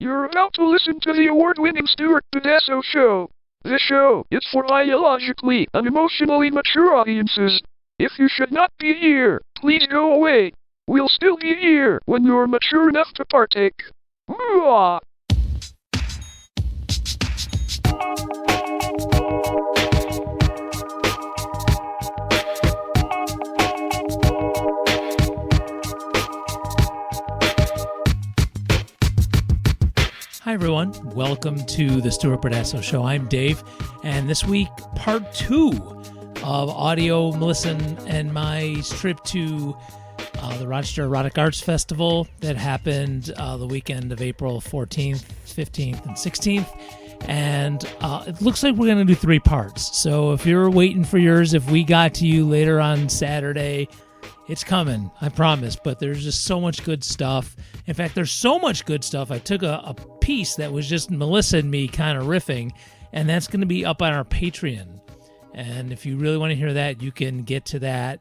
You're about to listen to the award-winning Stuart Pedasso Show. This show is for biologically and emotionally mature audiences. If you should not be here, please go away. We'll still be here when you're mature enough to partake. Mwah! Hi, everyone. Welcome to the Stuart Pedasso Show. I'm Dave, and this week, part 2 of Audio, Melissa, and my trip to the Rochester Erotic Arts Festival that happened the weekend of April 14th, 15th, and 16th. And it looks like we're going to do 3 parts. So if you're waiting for yours, if we got to you later on Saturday, it's coming, I promise. But there's just so much good stuff. In fact, there's so much good stuff. I took a piece that was just Melissa and me kind of riffing, and that's going to be up on our Patreon. And if you really want to hear that, you can get to that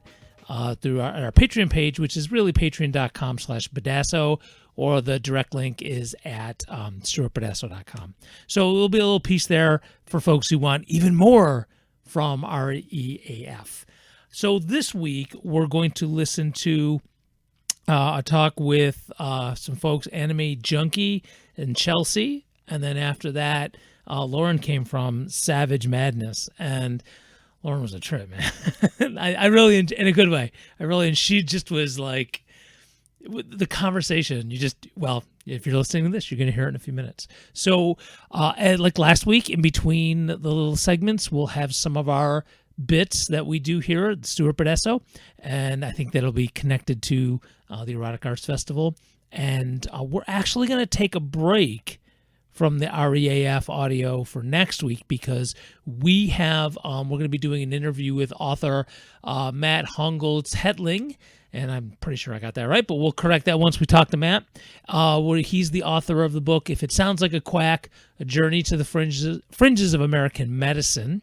through our Patreon page, which is really patreon.com/Pedasso, or the direct link is at stuartpedasso.com. So there'll be a little piece there for folks who want even more from REAF. So this week, we're going to listen to a talk with some folks, Anime Junkie and Chelsea. And then after that, Lauren came from Savage Madness. And Lauren was a trip, man. I really, in a good way, and she just was like, the conversation, if you're listening to this, you're going to hear it in a few minutes. So, like last week, in between the little segments, we'll have some of our bits that we do here at Stuart Pedasso, and I think that'll be connected to the Erotic Arts Festival. And we're actually going to take a break from the REAF audio for next week because we have we're going to be doing an interview with author Matt Hungeltz-Hetling, and I'm pretty sure I got that right, but we'll correct that once we talk to Matt. Where he's the author of the book "If It Sounds Like a Quack: A Journey to the Fringes of American Medicine."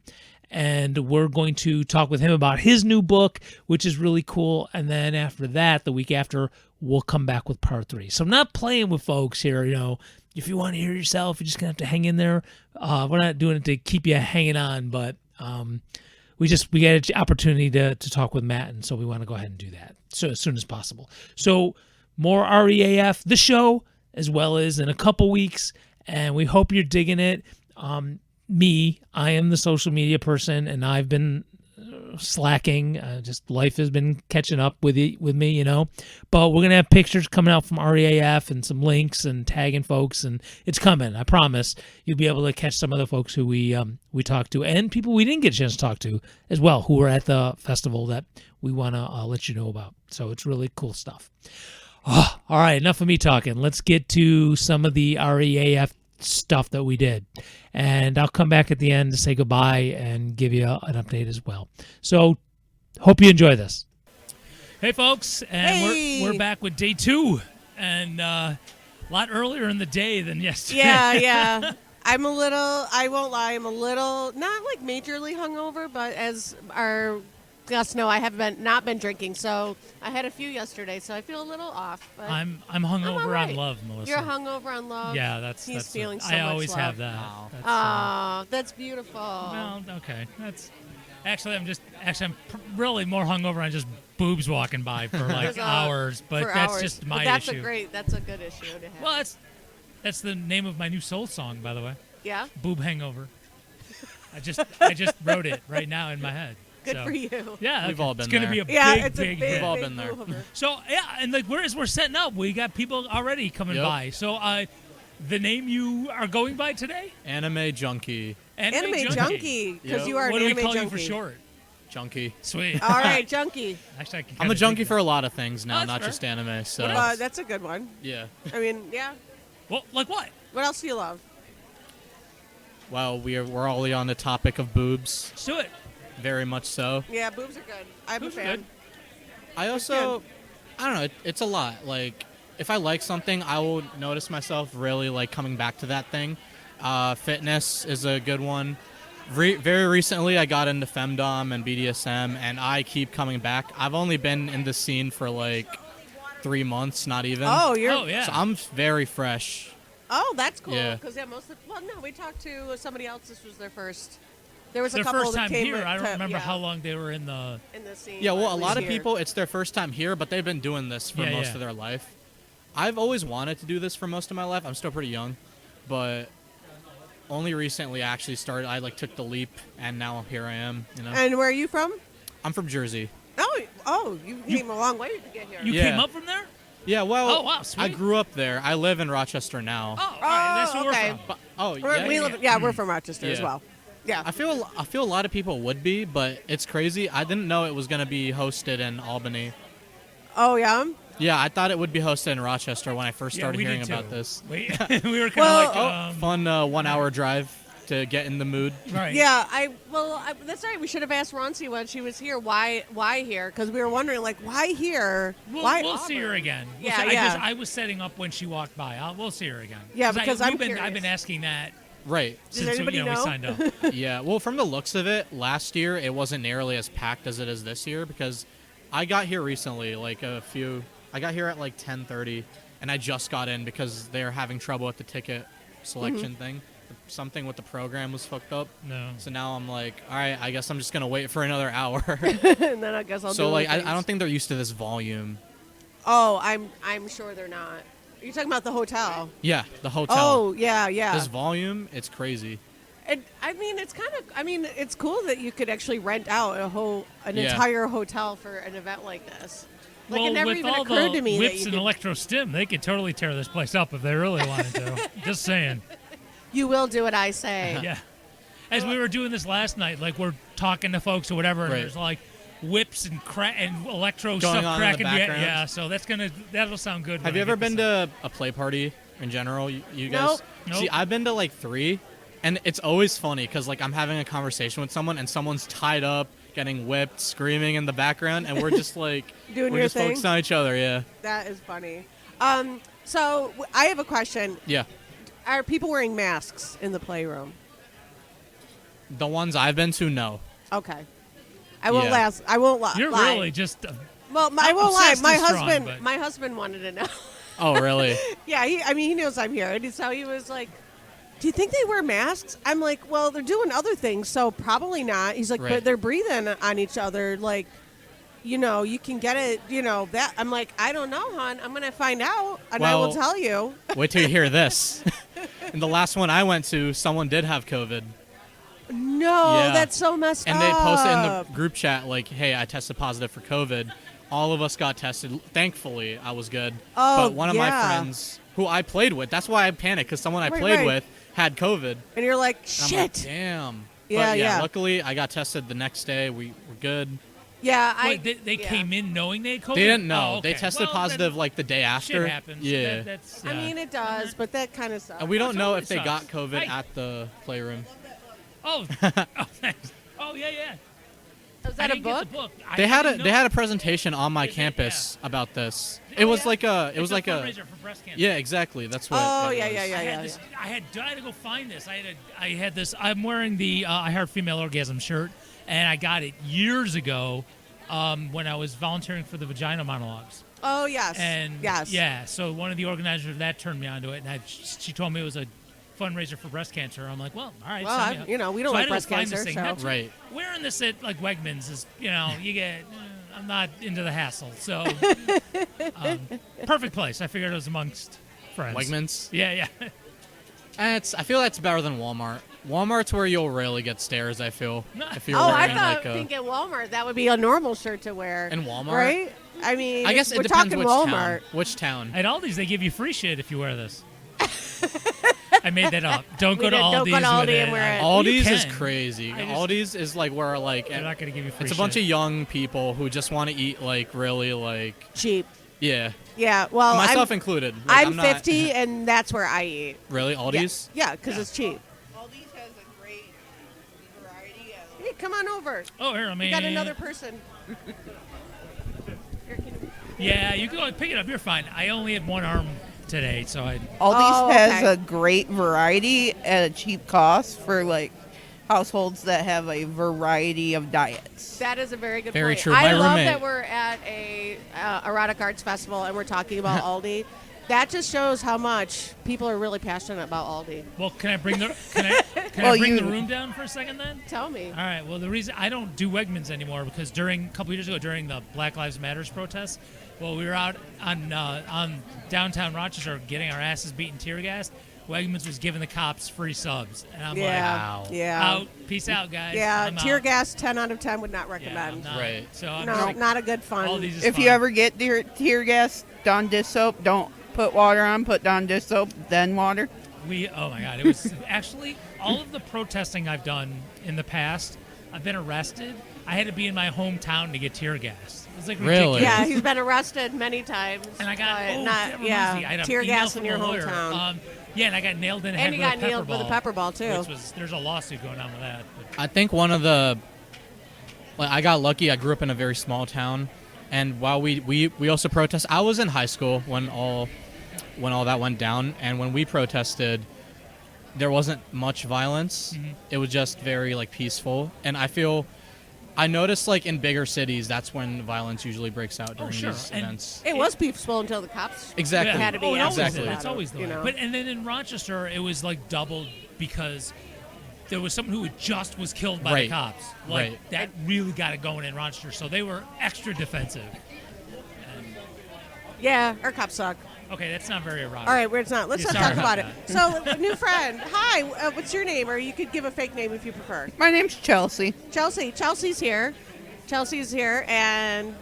And we're going to talk with him about his new book, which is really cool. And then after that, the week after, we'll come back with part 3. So I'm not playing with folks here. You know, if you want to hear yourself, you're just going to have to hang in there. We're not doing it to keep you hanging on, but we got an opportunity to talk with Matt, and so we want to go ahead and do that so as soon as possible. So more REAF, the show, as well as in a couple weeks, and we hope you're digging it. I am the social media person, and I've been slacking. Just life has been catching up with me, you know. But we're gonna have pictures coming out from REAF and some links and tagging folks, and it's coming. I promise. You'll be able to catch some of the folks who we talked to, and people we didn't get a chance to talk to as well, who were at the festival that we want to let you know about. So it's really cool stuff. All right, enough of me talking. Let's get to some of the REAF stuff that we did, and I'll come back at the end to say goodbye and give you an update as well. So hope you enjoy this. Hey folks, and we're back with day 2, and a lot earlier in the day than yesterday. Yeah. I won't lie, I'm a little, not like majorly hungover, but as our guests know, I have not been drinking, so I had a few yesterday, so I feel a little off. But I'm hungover on love, Melissa. You're hungover on love? Yeah, He's feeling so I much always love. have that. Wow. That's beautiful. Well, okay. That's actually I'm really more hungover on just boobs walking by for like hours, but that's just my issue. That's a good issue to have. Well, that's the name of my new soul song, by the way. Yeah. Boob hangover. I just wrote it right now in my head. Good for you. Yeah, we've all been it's going to there. be a big We've hit. all been there. So, yeah, and like as we're setting up, we got people already coming by. So, the name you are going by today? Anime Junkie. Anime Junkie, because you are an What do we anime call junkie. you for short? Junkie. Sweet. All right, Junkie. Actually, I'm a junkie for a lot of things now, that's not fair. just anime. So That's a good one. yeah. I mean, yeah. Well, like what? What else do you love? Well, we're already on the topic of boobs. Let's do it. Very much so. Yeah, boobs are good. I'm Boobs a are fan. good. I also, I don't know. It's a lot. Like, if I like something, I will notice myself really like coming back to that thing. Fitness is a good one. Very recently, I got into femdom and BDSM, and I keep coming back. I've only been in the scene for like 3 months, not even. Oh, yeah. So I'm very fresh. Oh, that's cool. Yeah. Because we talked to somebody else. This was their first. There was a Their couple first that time came here. I don't to- remember yeah, how long they were in the. in the scene. Yeah, well, at a lot least of here. people, it's their first time here, but they've been doing this for most of their life. I've always wanted to do this for most of my life. I'm still pretty young, but only recently I actually started. I took the leap, and now here I am. And where are you from? I'm from Jersey. You came a long way to get here. You Yeah. came up from there? Yeah, well, Oh, wow, sweet. I grew up there. I live in Rochester now. Oh, all right. That's where okay. we're from. But, We're from Rochester as Yeah. well. Yeah. I feel a lot of people would be, but it's crazy. I didn't know it was going to be hosted in Albany. Oh yeah. Yeah, I thought it would be hosted in Rochester when I first started we hearing did about too. this. We were kind Well, of Fun 1 hour drive to get in the mood. right. Yeah. That's right. We should have asked Ronci when she was here. Why here? Because we were wondering why here? Why We'll see her again. We'll Yeah, see. yeah. I was setting up when she walked by. We'll see her again. Yeah, because I've I'm been curious. asking that Right. since anybody we know? signed up. Yeah, well, from the looks of it, last year it wasn't nearly as packed as it is this year because I got here recently, I got here at 10:30, and I just got in because they're having trouble with the ticket selection thing. Something with the program was fucked up. No. So now I'm all right, I guess I'm just going to wait for another hour. and then I guess I'll So, do I things. don't think they're used to this volume. Oh, I'm sure they're not. You're talking about the hotel. Yeah, the hotel. Oh, yeah. This volume, it's crazy. And it's cool that you could actually rent out an Yeah. entire hotel for an event like this. It Well, never with even all occurred the to me that whips you and could. electro stim, they could totally tear this place up if they really wanted to. Just saying. You will do what I say. Yeah. As we were doing this last night, we're talking to folks or whatever, and Right. there's whips and and electro Going stuff on in the cracking. background. Yeah, so that'll sound good. Have you ever been to a play party in general, you guys? Nope. See, I've been to 3, and it's always funny because I'm having a conversation with someone and someone's tied up, getting whipped, screaming in the background, and we're just Doing we're your just thing? focused on each other. Yeah. That is funny. So I have a question. Yeah. Are people wearing masks in the playroom? The ones I've been to, no. Okay. I won't Yeah. I won't lie. You're really just. Well, I won't lie. obsessed is strong, but- My husband wanted to know. Oh, really? Yeah, he knows I'm here, and so he was like, "Do you think they wear masks?" I'm like, "Well, they're doing other things, so probably not." He's like, Right. "But they're breathing on each other, you can get it, that." I'm like, "I don't know, hon. I'm gonna find out, and I will Well- tell you." Wait till you hear this. And the last one I went to, someone did have COVID. No, Yeah. that's so messed And up. they posted in the group chat, hey, I tested positive for COVID. All of us got tested. Thankfully, I was good. Oh, but one of my yeah. friends, who I played with, that's why I panicked, because someone I Right, played right. with had COVID. And you're like, And I'm "Shit." like, damn. Yeah, But yeah. luckily, I got tested the next day. We were good. Yeah, Wait, they came in knowing they had COVID? They didn't know. Oh, okay. They tested Well, positive then the day after. Shit happens. Yeah. That's, I mean, it does, but that kind of sucks. And we don't know totally if they sucks. got COVID Hi. at the playroom. Oh, thanks. Oh, yeah. Is I that a didn't get the book? book. They didn't know. had a presentation on my Did they? campus about this. Oh, It was yeah? like a It's a a fundraiser for breast cancer. yeah, exactly. That's what. Oh, it yeah, was. yeah. I had to go find this. I had this. I'm wearing the I Heart Female Orgasm shirt, and I got it years ago when I was volunteering for the Vagina Monologues. Oh, yes. And yes. yeah, so one of the organizers of that turned me onto it, and she told me it was a fundraiser for breast cancer. I'm like, well, all right. Well, sign me up. we don't So I like had to breast find this cancer, thing. so. That's- Right. Wearing this at Wegmans is, you get. I'm not into the hassle, so perfect place. I figured it was amongst friends. Wegmans. Yeah. I feel that's better than Walmart. Walmart's where you'll really get stares. I feel if you're Oh, I wearing thought think at Walmart that would be a normal shirt to wear. in Walmart. Right? I mean, I guess it we're depends talking which Walmart. town. Which town? At Aldi's, they give you free shit if you wear this. I made that up. Don't We go to did. Aldi's. Don't go to Aldi with and wear it. Well, you Aldi's is can. crazy. I just- Aldi's is where They're not going to give you free it's a shit. bunch of young people who just want to eat really Cheap. yeah. Yeah, well, Myself included. I'm not 50, and that's where I eat. Really, Aldi's? Yeah, because it's cheap. Aldi's has a great variety of. Hey, come on over. Oh, here, I mean. We got another person. Yeah, you can go pick it up. You're fine. I only had one arm today, so I. Aldi's Oh, has okay. a great variety at a cheap cost for households that have a variety of diets. That is a very good Very point. true. I My love roommate- that we're at a erotic arts festival and we're talking about Aldi. That just shows how much people are really passionate about Aldi. Well, can I bring the can Well, I bring you- the room down for a second then? Tell me. All right. Well, the reason I don't do Wegmans anymore because a couple years ago during the Black Lives Matters protests, well, we were out on downtown Rochester getting our asses beaten tear gassed. Wegmans was giving the cops free subs, and I'm like, Yeah. wow, Yeah. out, peace out, guys. Yeah, I'm tear out. gas, 10 out of 10 would not Yeah, I'm recommend. not. Right. So I'm No, just like, not a good fun. all these is If you fun. ever get tear gas, Dawn dish soap, don't put water on. Put Dawn dish soap, then water. Oh my God, it was actually all of the protesting I've done in the past. I've been arrested. I had to be in my hometown to get tear gas. It was like Really? ridiculous. Yeah, he's been arrested many times. And I got but that reminds me, I had an tear email gas from in your a lawyer. hometown. Yeah, and I got nailed in the And head you with got a pepper nailed with a ball, pepper ball, too. Which was there's a lawsuit going on with that. But I think one of the, like, I got lucky. I grew up in a very small town, and while we also protest, I was in high school when all that went down, and when we protested, there wasn't much violence. Mm-hmm. It was just very like peaceful, and I noticed like in bigger cities, that's when violence usually breaks out during sure. these And events. It was peaceful until the cops. Exactly. yeah. had to be it always Exactly. is. about It's it, always the you way. know. But and then in Rochester, it was like doubled because there was someone who just was killed by the Right. cops. Like Right. that really got it going in Rochester, so they were extra defensive. Yeah, our cops suck. Okay, that's not very erotic. All right, it's not. Let's Yeah, not sorry talk about about it. So, new friend. Hi, what's your name? Or you could give a fake name if you prefer. My name's Chelsea. Chelsea. Chelsea's here. Chelsea's here, and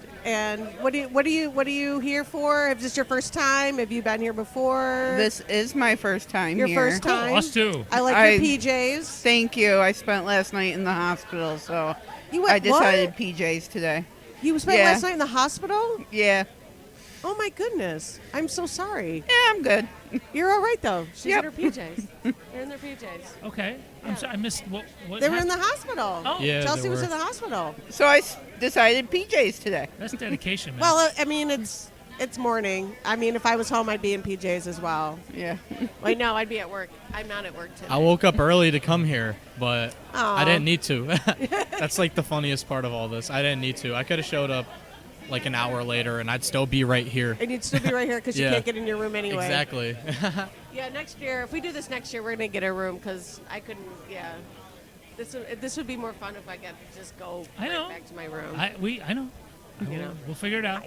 what are you here for? Is this your first time? Have you been here before? This is my first time your here. first Cool, time. us too. I like I- your PJs. Thank you. I spent last night in the hospital, so You went I decided what? PJs today. You spent Yeah. last night in the hospital? Yeah. Oh my goodness! I'm so sorry. Yeah, I'm good. You're all right though. She's Yep. in her PJs. They're in their PJs. Okay. Yeah. I'm sorry. I missed what They were in happened? the hospital. Oh. Yeah, Chelsea they was were. in the hospital. So I decided PJs today. That's dedication, man. Well, I mean, it's morning. I mean, if I was home, I'd be in PJs as well. Yeah. Wait, no, I'd be at work. I'm not at work today. I woke up early to come here, but Aw. I didn't need to. That's like the funniest part of all this. I didn't need to. I could have showed up like an hour later, and I'd still be right here. And you'd still be right here because you Yeah. can't get in your room anyway. Exactly. Yeah, next year, if we do this next year, we're gonna get a room because I couldn't. Yeah, this would be more fun if I could just go I know. right back to my room. I know. You know. We'll figure it out.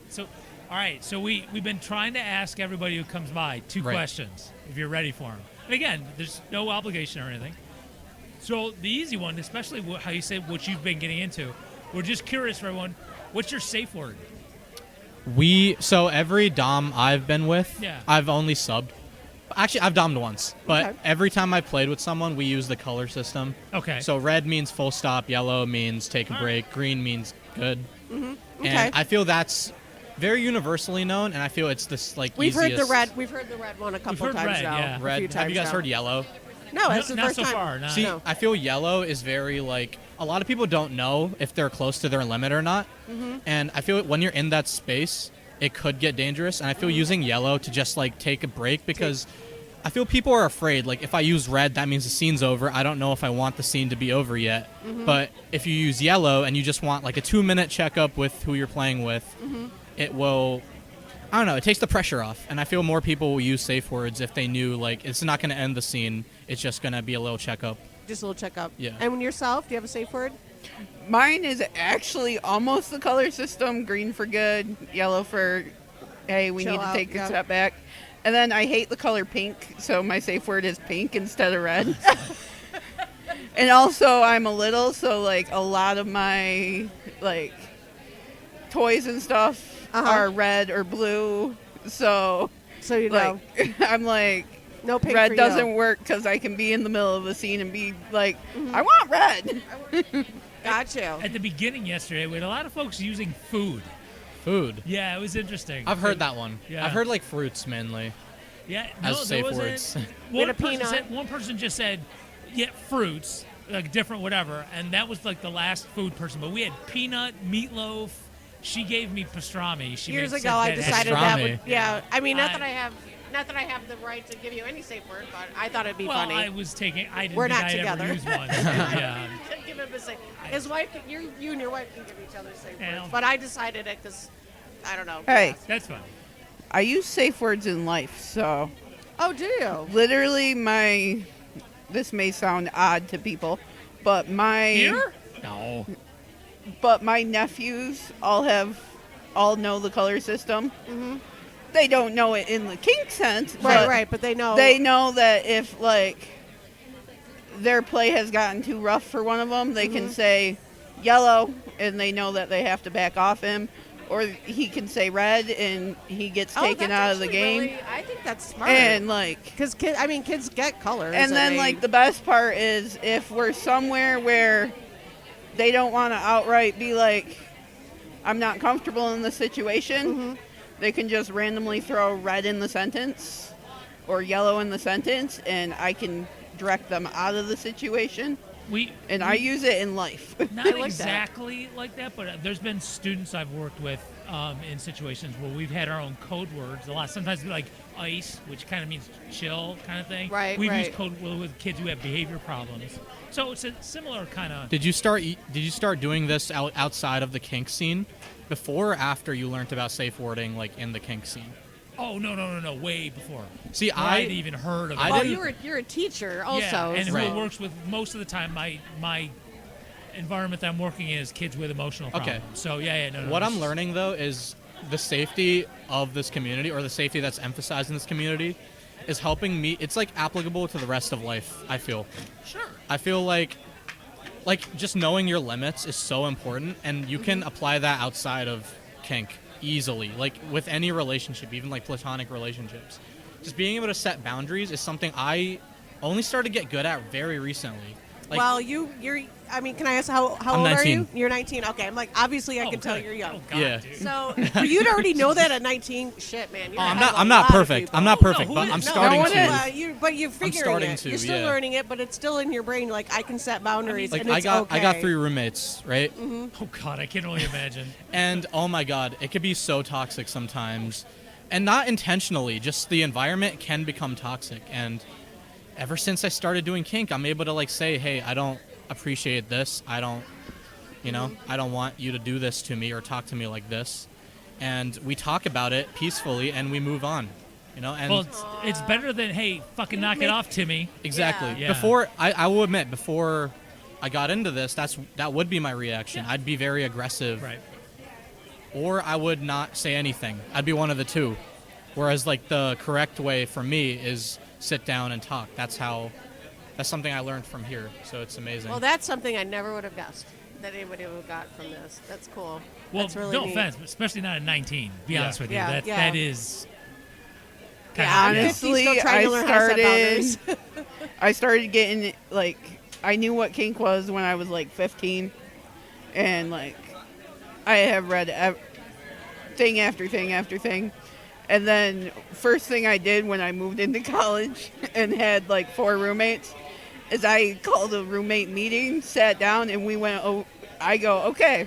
So, all right. So we've been trying to ask everybody who comes by two Right. questions, if you're ready for them. And again, there's no obligation or anything. So the easy one, especially how you say what you've been getting into, we're just curious for everyone. What's your safe word? So every Dom I've been with, Yeah. I've only subbed. Actually, I've dommed once, but Okay. every time I played with someone, we use the color system. Okay. So red means full stop, yellow means take a All break, green means good. Okay. And I feel that's very universally known, and I feel it's this like We've heard easiest. the red. We've heard the red one a couple heard times red, now. yeah. a Red. few Have times you guys now. heard yellow? No, it's the not first so time. far. No. See, No. I feel yellow is very like a lot of people don't know if they're close to their limit or not, and I feel when you're in that space, it could get dangerous. And I feel using yellow to just like take a break because I feel people are afraid. Like if I use red, that means the scene's over. I don't know if I want the scene to be over yet. But if you use yellow and you just want like a 2-minute checkup with who you're playing with, it will. I don't know. It takes the pressure off, and I feel more people will use safe words if they knew like it's not going to end the scene. It's just going to be a little checkup. Just a little checkup. Yeah. And when yourself, do you have a safe word? Mine is actually almost the color system: green for good, yellow for hey, we Chill need to out, take yeah. a step back. And then I hate the color pink, so my safe word is pink instead of red. And also I'm a little, so like a lot of my like toys and stuff are red or blue. So So you know, like I'm like no pink red for doesn't you. work because I can be in the middle of a scene and be like, I want red. Got you. At the beginning yesterday, we had a lot of folks using food. Food. Yeah, it was interesting. I've heard that one. Yeah. I've heard like fruits mainly. Yeah, as no, safe there wasn't. words. With a One person, peanut. said, one person just said, "Yeah, fruits, like different whatever," and that was like the last food person. But we had peanut, meatloaf. She gave me pastrami. She Years made ago, I said that- decided that Pastrami. would. Yeah. I mean, not I- that I have the right to give you any safe word, but I thought it'd be Well, funny. I was taking. I didn't We're think not I'd together. ever use one. Yeah. Give him a safe. His wife, you and your wife can give each other safe Yeah. words, but I decided it because I don't know. Hey. That's fine. I use safe words in life, so Oh, do you? literally this may sound odd to people, but Here? No. my nephews all know the color system. Mm-hmm. They don't know it in the kink sense, Right, but they know. they know that if like their play has gotten too rough for one of them, they can say yellow, and they know that they have to back off him, or he can say red, and he gets taken out of the game. Really, I think that's smart. And like, because kids get colors. and then like the best part is if we're somewhere where they don't want to outright be like, I'm not comfortable in the situation, they can just randomly throw red in the sentence or yellow in the sentence, and I can direct them out of the situation. I use it in life. Not I like exactly like that, but there's been students I've worked with in situations where we've had our own code words. A lot sometimes like ice, which kind of means chill, kind of thing. Right. We've used code with kids who have behavior problems. So it's a similar kind of. Did you start doing this outside of the kink scene, before or after you learned about safe wording, like in the kink scene? Oh no! Way before. See, I hadn't even heard of it. Well, you're a teacher also. Yeah, and so. who works with most of the time my environment that I'm working in is kids with emotional problems. Okay. So no. What I'm learning though is the safety of this community, or the safety that's emphasized in this community, is helping me. It's like applicable to the rest of life, I feel. Sure. I feel like just knowing your limits is so important, and you can apply that outside of kink easily, like with any relationship, even like platonic relationships. Just being able to set boundaries is something I only started to get good at very recently. Like, well, you're. I mean, can I ask how I'm old 19. are you? You're 19. Okay, I'm like, obviously I can tell good. you're young. Oh, God, Yeah. dude. So for you to already know that at 19, shit, man. You're I'm not perfect. I'm not perfect, who but is? I'm No, starting no one to. is. But you're figuring starting it. to, You're still yeah. learning it, but it's still in your brain. Like I can set boundaries, Like and it's I okay. got 3 roommates, right? Oh God, I can only imagine. And oh my God, it could be so toxic sometimes, and not intentionally. Just the environment can become toxic. And ever since I started doing kink, I'm able to like say, hey, I don't appreciate this. I don't want you to do this to me or talk to me like this. And we talk about it peacefully, and we move on. And Well, it's better than hey, fucking knock it off, Timmy. exactly. Yeah. Before I will admit, before I got into this, that would be my reaction. I'd be very aggressive, Right. or I would not say anything. I'd be one of the two. Whereas like the correct way for me is sit down and talk. That's something I learned from here. So it's amazing. Well, that's something I never would have guessed that anybody would have got from this. That's cool. Well, that's really no neat. offense, but especially not at 19. Be Yeah. honest with you, Yeah, that is. Yeah, I'm kinda- 50, honestly, still trying to learn how to set boundaries. I started getting like, I knew what kink was when I was like 15, and like I have read thing after thing after thing. And then first thing I did when I moved into college and had like 4 roommates is I called a roommate meeting, sat down, and we went, I go, okay,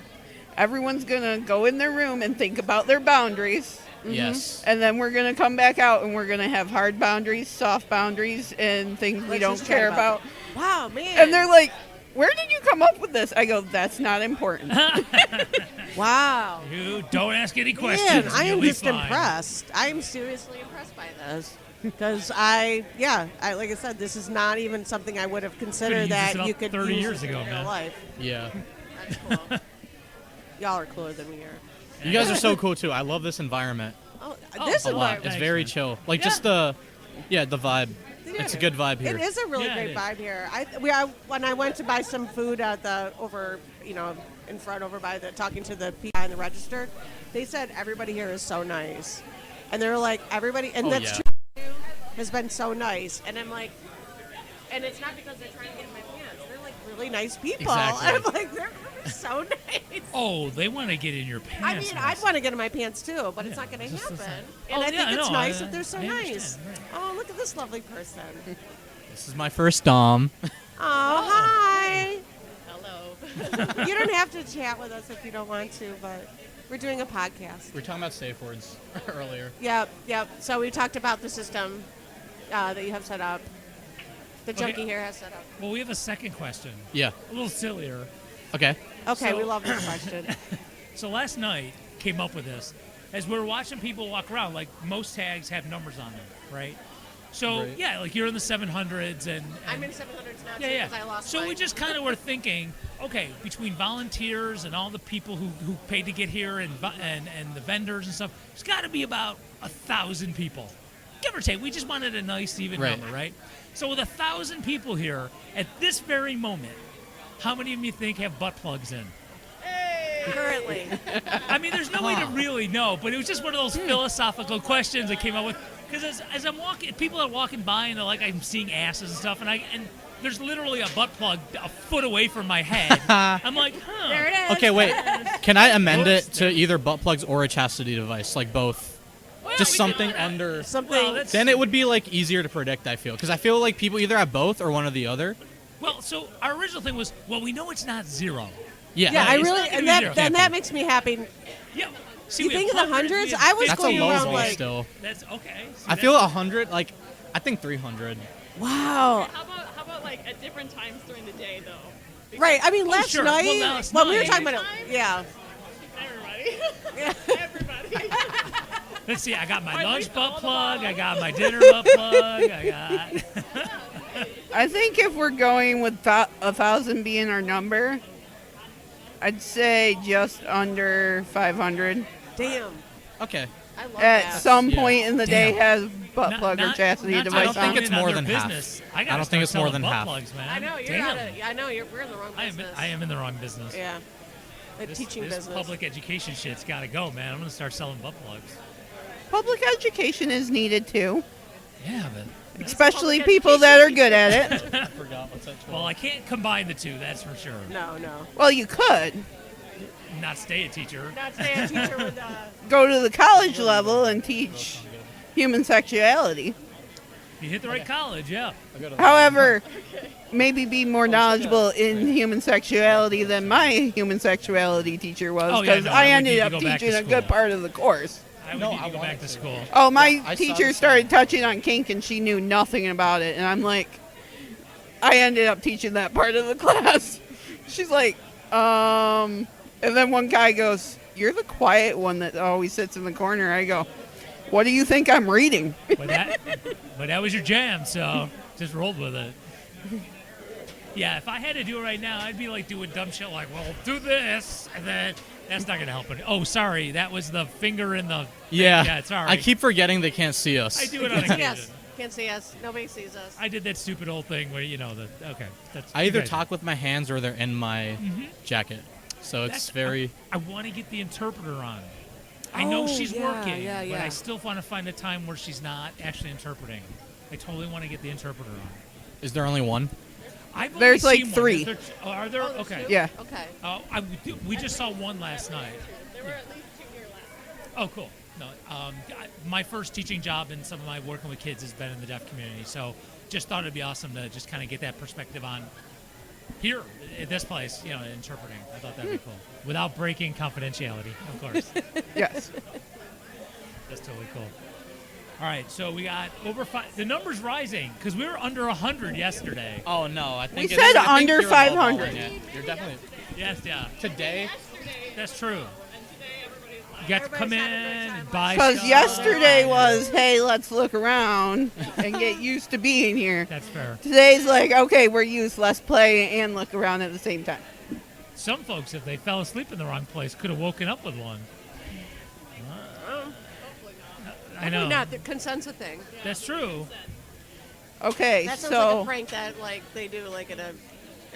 everyone's going to go in their room and think about their boundaries. Yes. And then we're going to come back out and we're going to have hard boundaries, soft boundaries, and things we Let's don't just chat care about about. Wow, man. And they're like, where did you come up with this? I go, that's not important. wow. You don't ask any questions. Man, and I you'll am be just fine. impressed. I am seriously impressed by this. Because I like I said, this is not even something I would have considered used this that up you could 30 use years in ago, real man. life. Yeah. That's cool. Y'all are cooler than we are. You guys are so cool too. I love this environment Oh, Oh, this a lot. environment. It's very chill. Like just the vibe. It's a good vibe here. It is a really Yeah, great it is. vibe here. When I went to buy some food at in front over by talking to the PI in the register, they said everybody here is so nice, and they're like everybody, and Oh, that's yeah. true, has been so nice, and I'm like, and it's not because they're trying to get in my pants. They're like really nice people. Exactly. I'm like they're so nice. Oh, they want to get in your pants. I mean, nice. I'd want to get in my pants too, but it's Yeah, not going to just the happen. same. And Oh, I yeah, think it's no, nice I- that they're so I nice. understand, right. Oh, look at this lovely person. This is my first Dom. Oh, hi. Hello. You don't have to chat with us if you don't want to, but we're doing a podcast. We were talking about safe words earlier. Yep. So we talked about the system that you have set up. The Okay. junkie here has set up. Well, we have a second question. Yeah. A little sillier. Okay. Okay, So- we love this question. So last night came up with this. as we're watching people walk around, like most tags have numbers on them, right? So Right. yeah, like you're in the 700s and I'm in 700s now yeah, too yeah. because I lost So we mine. just kind of were thinking, okay, between volunteers and all the people who paid to get here and the vendors and stuff, there's got to be about 1,000 people, give or take. We just wanted a nice even Right. number, right? So with 1,000 people here at this very moment, how many of you think have butt plugs in? Currently. I mean, there's no way to really know, but it was just one of those philosophical questions I came up with. Because as I'm walking, people are walking by and they're like, I'm seeing asses and stuff, and there's literally a butt plug a foot away from my head. I'm like, huh. There it is. Okay, wait. Can I amend Whoops. it to either butt plugs or a chastity device, like both? Well, Just we something could- under. Something. Well, that's, Then it would be like easier to predict. I feel because I feel like people either have both or one or the other. well, so our original thing was, well, we know it's not zero. Yeah. yeah, I it's really, not gonna and be zero. that then that makes me happy. Yeah. See, You we have think in the hundreds, we hundreds? have I was 50. That's a going low around ball like, still. That's okay. See, I feel 100. Like, I think 300. wow. How about like at different times during the day though? Right. I mean, last sure. night Well, last when we were night- talking about it, yeah. Everybody. Everybody. Let's see. I got my Or at lunch least all butt the plug. I bottles. got my dinner butt plug. I got. I think if we're going with 1,000 being our number, I'd say just under 500. Damn. Okay. I love At that. some Yeah. point in the day has butt Not- plug or not- chastity not to device I don't think on. it's comment more on than their half. business. I gotta don't think start it's more selling than butt half. plugs, man. I know you're Damn. out of, I know we're in the wrong business. I am in the wrong business. Yeah. The teaching this business. public education shit's got to go, man. I'm gonna start selling butt plugs. Public education is needed too, Yeah, but especially public people that are good at it. I forgot what's that. well, I can't combine the two. That's for sure. No, no. Well, you could Not stay a teacher. Not stay a teacher with go to the college level and teach human sexuality. You hit the right college, yeah. However, maybe be more knowledgeable in human sexuality than my human sexuality teacher was, Oh, yeah, because no, I I would ended need to up go back to teaching a good school. part of the course. I would No, need to I go wanted back to to. school. Oh, my Yeah, I saw teacher the started touching on kink and she knew nothing about it. And I'm like, I ended up teaching that part of the class. She's like, and then one guy goes, "You're the quiet one that always sits in the corner." I go, "What do you think I'm reading?" But that was your jam, so just rolled with it. Yeah, if I had to do it right now, I'd be like doing dumb shit like, well, do this, and then that's not going to help it. Oh, sorry, that was the finger in the... Yeah. Yeah, sorry. I keep forgetting they can't see us. I do it on Can't see occasion. us. Can't see us. Nobody sees us. I did that stupid old thing where, okay. That's, I either okay. talk with my hands or they're in my jacket. So it's That's- very. I want to get the interpreter on. I know Oh, she's yeah, working, yeah, but yeah. I still want to find a time where she's not actually interpreting. I totally want to get the interpreter on. Is there only one? I've only There's like seen one. 3. Is there are there? Oh, there's Okay. two? Yeah. Okay. We just saw one last night. There were at least 2 here last. Oh, cool. No, my first teaching job and some of my working with kids has been in the deaf community, so just thought it'd be awesome to just kind of get that perspective on here at this place, interpreting. I thought that'd be cool without breaking confidentiality, of course. Yes. That's totally cool. All right, so we got over 5. The number's rising because we were under 100 yesterday. Oh no, I think We said under 500. You're definitely Yes, yeah, today. that's true. You got to come in and buy Because stuff. yesterday was, hey, let's look around and get used to being here. That's fair. Today's like, okay, we're used, let's play and look around at the same time. Some folks, if they fell asleep in the wrong place, could have woken up with one. I know. Not the consent's a thing. That's true. Okay, That sounds like a so prank that they do like at a,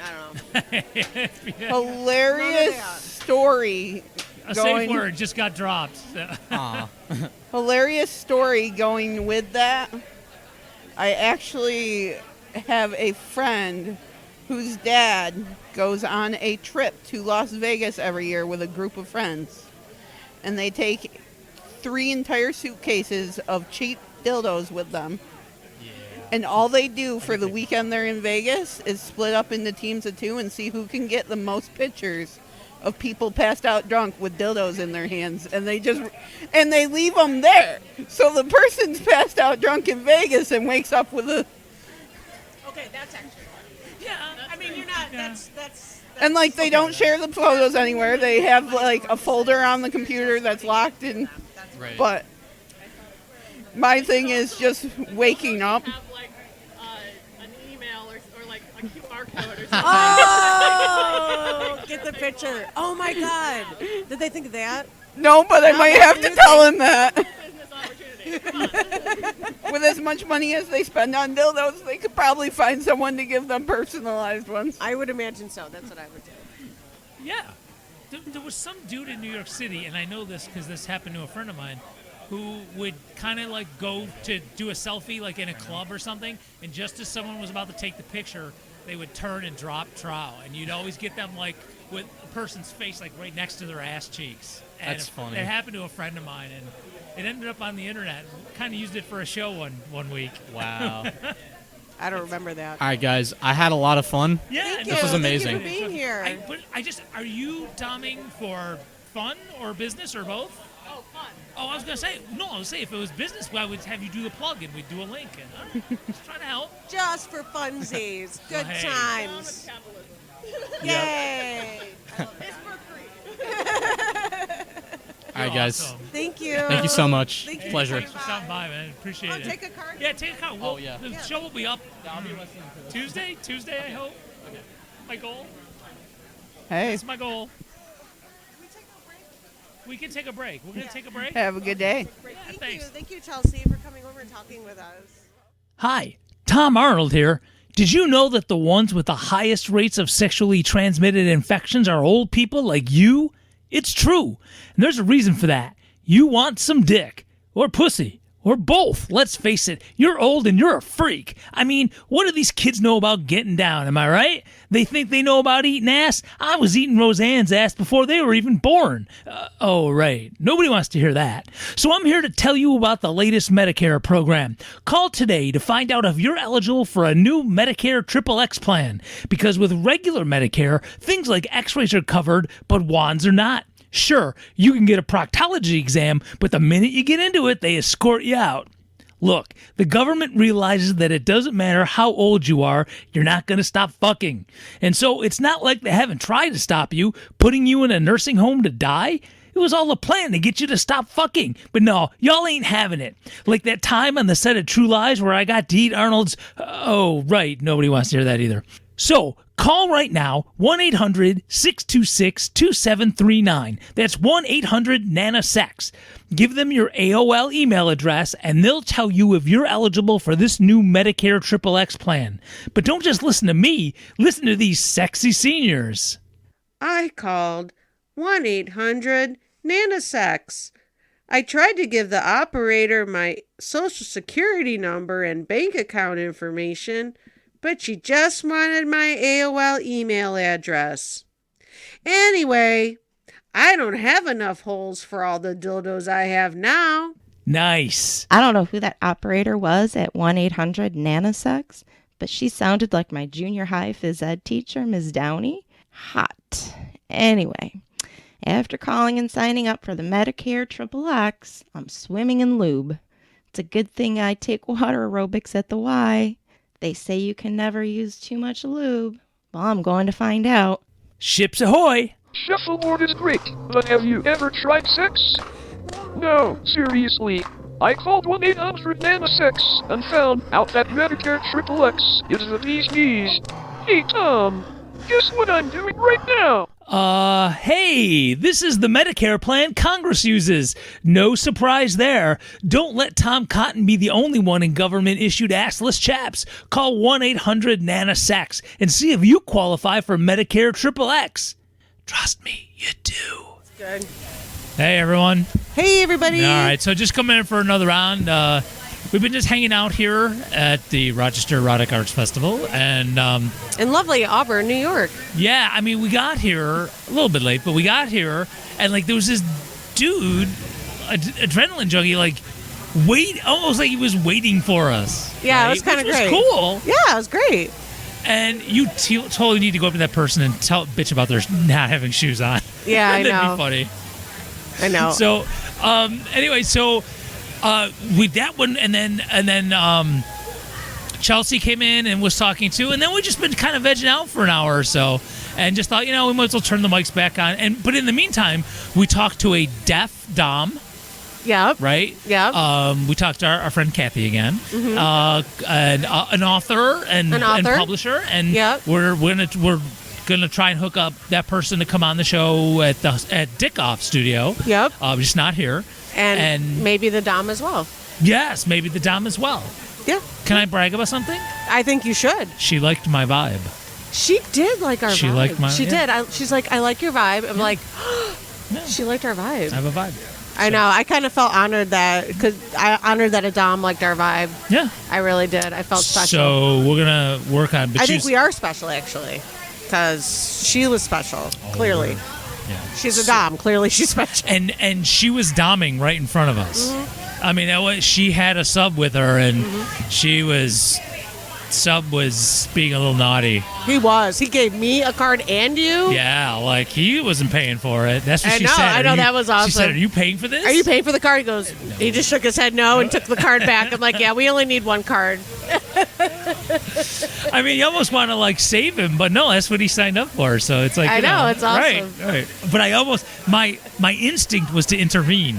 I don't know. hilarious Yeah. story A going. safe word just got dropped. Aw. Hilarious story going with that. I actually have a friend whose dad goes on a trip to Las Vegas every year with a group of friends. And they take 3 entire suitcases of cheap dildos with them. And all they do for the weekend they're in Vegas is split up into teams of 2 and see who can get the most pictures of people passed out drunk with dildos in their hands, and they leave them there. So the person's passed out drunk in Vegas and wakes up with a, Okay, that's actually. Yeah, I mean, you're not. Yeah. That's. and like they don't share the photos anywhere. They have like a folder on the computer that's locked, and Right. But my thing is just waking up. Have like an email or like a QR code or something. Oh, get the picture. Oh my God. Did they think of that? No, but I might have to tell him that. Business opportunity. Come on. With as much money as they spend on dildos, they could probably find someone to give them personalized ones. I would imagine so. That's what I would do. Yeah. There was some dude in New York City, and I know this because this happened to a friend of mine, who would kind of like go to do a selfie like in a club or something, and just as someone was about to take the picture, they would turn and drop trow, and you'd always get them like with a person's face like right next to their ass cheeks. And That's funny. It happened to a friend of mine, and it ended up on the internet. Kind of used it for a show one week. Wow. I don't remember that. All right, guys. I had a lot of fun. Yeah, Thank no, you. was amazing. Thank you for being here. But are you doming for fun or business or both? Oh, fun. Oh, I was gonna say if it was business, I would have you do the plug and we'd do a link. And just trying to help. Just for funsies. Good Hey. times. Capitalism. Yay. It's for free. All right, guys. Awesome. Thank you. Thank you so much. Thank you. Pleasure. Thanks for stopping by, man. Appreciate it. Take a card. Yeah, take a card. Oh, yeah. The show will be up I'll be listening to this. Tuesday, I hope. My goal. Hey, That's my goal. We can take a break. We're gonna take a break. have a good day. Yeah, Thank you. thanks. Thank you, Chelsea, for coming over and talking with us. Hi, Tom Arnold here. Did you know that the ones with the highest rates of sexually transmitted infections are old people like you? It's true. And there's a reason for that. You want some dick. Or pussy. Or both. Let's face it, you're old and you're a freak. I mean, what do these kids know about getting down, am I right? They think they know about eating ass? I was eating Roseanne's ass before they were even born. Oh, right. Nobody wants to hear that. So I'm here to tell you about the latest Medicare program. Call today to find out if you're eligible for a new Medicare XXX plan. Because with regular Medicare, things like x-rays are covered, but wands are not. Sure, you can get a proctology exam, but the minute you get into it, they escort you out. Look, the government realizes that it doesn't matter how old you are, you're not going to stop fucking. And so it's not like they haven't tried to stop you, putting you in a nursing home to die. It was all a plan to get you to stop fucking. But no, y'all ain't having it. Like that time on the set of True Lies where I got to eat Arnold's... Oh, right, nobody wants to hear that either. So, call right now, 1-800-626-2739. That's 1-800-NANA-SEX. Give them your AOL email address, and they'll tell you if you're eligible for this new Medicare XXX plan. But don't just listen to me. Listen to these sexy seniors. I called 1-800-NANA-SEX. I tried to give the operator my social security number and bank account information, but she just wanted my AOL email address. Anyway, I don't have enough holes for all the dildos I have now. Nice. I don't know who that operator was at 1-800-NANA-SEX, but she sounded like my junior high phys ed teacher, Ms. Downey. Hot. Anyway, after calling and signing up for the Medicare XXX, I'm swimming in lube. It's a good thing I take water aerobics at the Y. They say you can never use too much lube. Well, I'm going to find out. Ships ahoy. Shuffleboard is great, but have you ever tried sex? No, seriously. I called 1-800-NANA-SEX and found out that Medicare XXX is the bee's knees. Hey, Tom, guess what I'm doing right now? Hey, this is the Medicare plan Congress uses. No surprise there. Don't let Tom Cotton be the only one in government-issued assless chaps. Call 1-800-NANA-SEX and see if you qualify for Medicare XXX. Trust me, you do. Good. Hey, everyone. Hey, everybody. All right, so just coming in for another round. We've been just hanging out here at the Rochester Erotic Arts Festival, and In lovely Auburn, New York. yeah, I mean, we got here a little bit late, but we got here, and like there was this dude, adrenaline junkie, like almost like he was waiting for us. Yeah, it right? was kinda Which great. was cool. Yeah, it was great. And you totally need to go up to that person and bitch about their not having shoes on. Yeah, I That'd know. be funny. I know. So, anyway, with that one, and then Chelsea came in and was talking too, and then we just been kind of vegging out for an hour or so, and just thought, we might as well turn the mics back on. But in the meantime, we talked to a deaf dom Yep. right? Yep. We talked to our friend Kathy again, an author and publisher, and Yep. we're gonna try and hook up that person to come on the show at Dickoff Studio. Yep. Just not here. And maybe the Dom as well. Yes, maybe the Dom as well. Yeah. Can I brag about something? I think you should. She liked my vibe. She did like our vibe. She liked my. She yeah. did. She's like, I like your vibe. I'm like, Yeah. she liked our vibe. I have a vibe. I know. I kind of felt honored that a Dom liked our vibe. Yeah. I really did. I felt special. So we're gonna work on. But I think we are special actually, because she was special. Clearly, Yeah. she's a Dom. Clearly, she's special. And she was doming right in front of us. I mean, she had a sub with her, and sub was being a little naughty. He was. He gave me a card and you. Yeah, like he wasn't paying for it. That's what she said. I know. That was awesome. She said, "Are you paying for this? Are you paying for the card?" He goes. He just shook his head no and took the card back. I'm like, yeah, we only need one card. I mean, you almost want to like save him, but no, that's what he signed up for. So it's like I know, it's awesome. Right. But I almost my instinct was to intervene.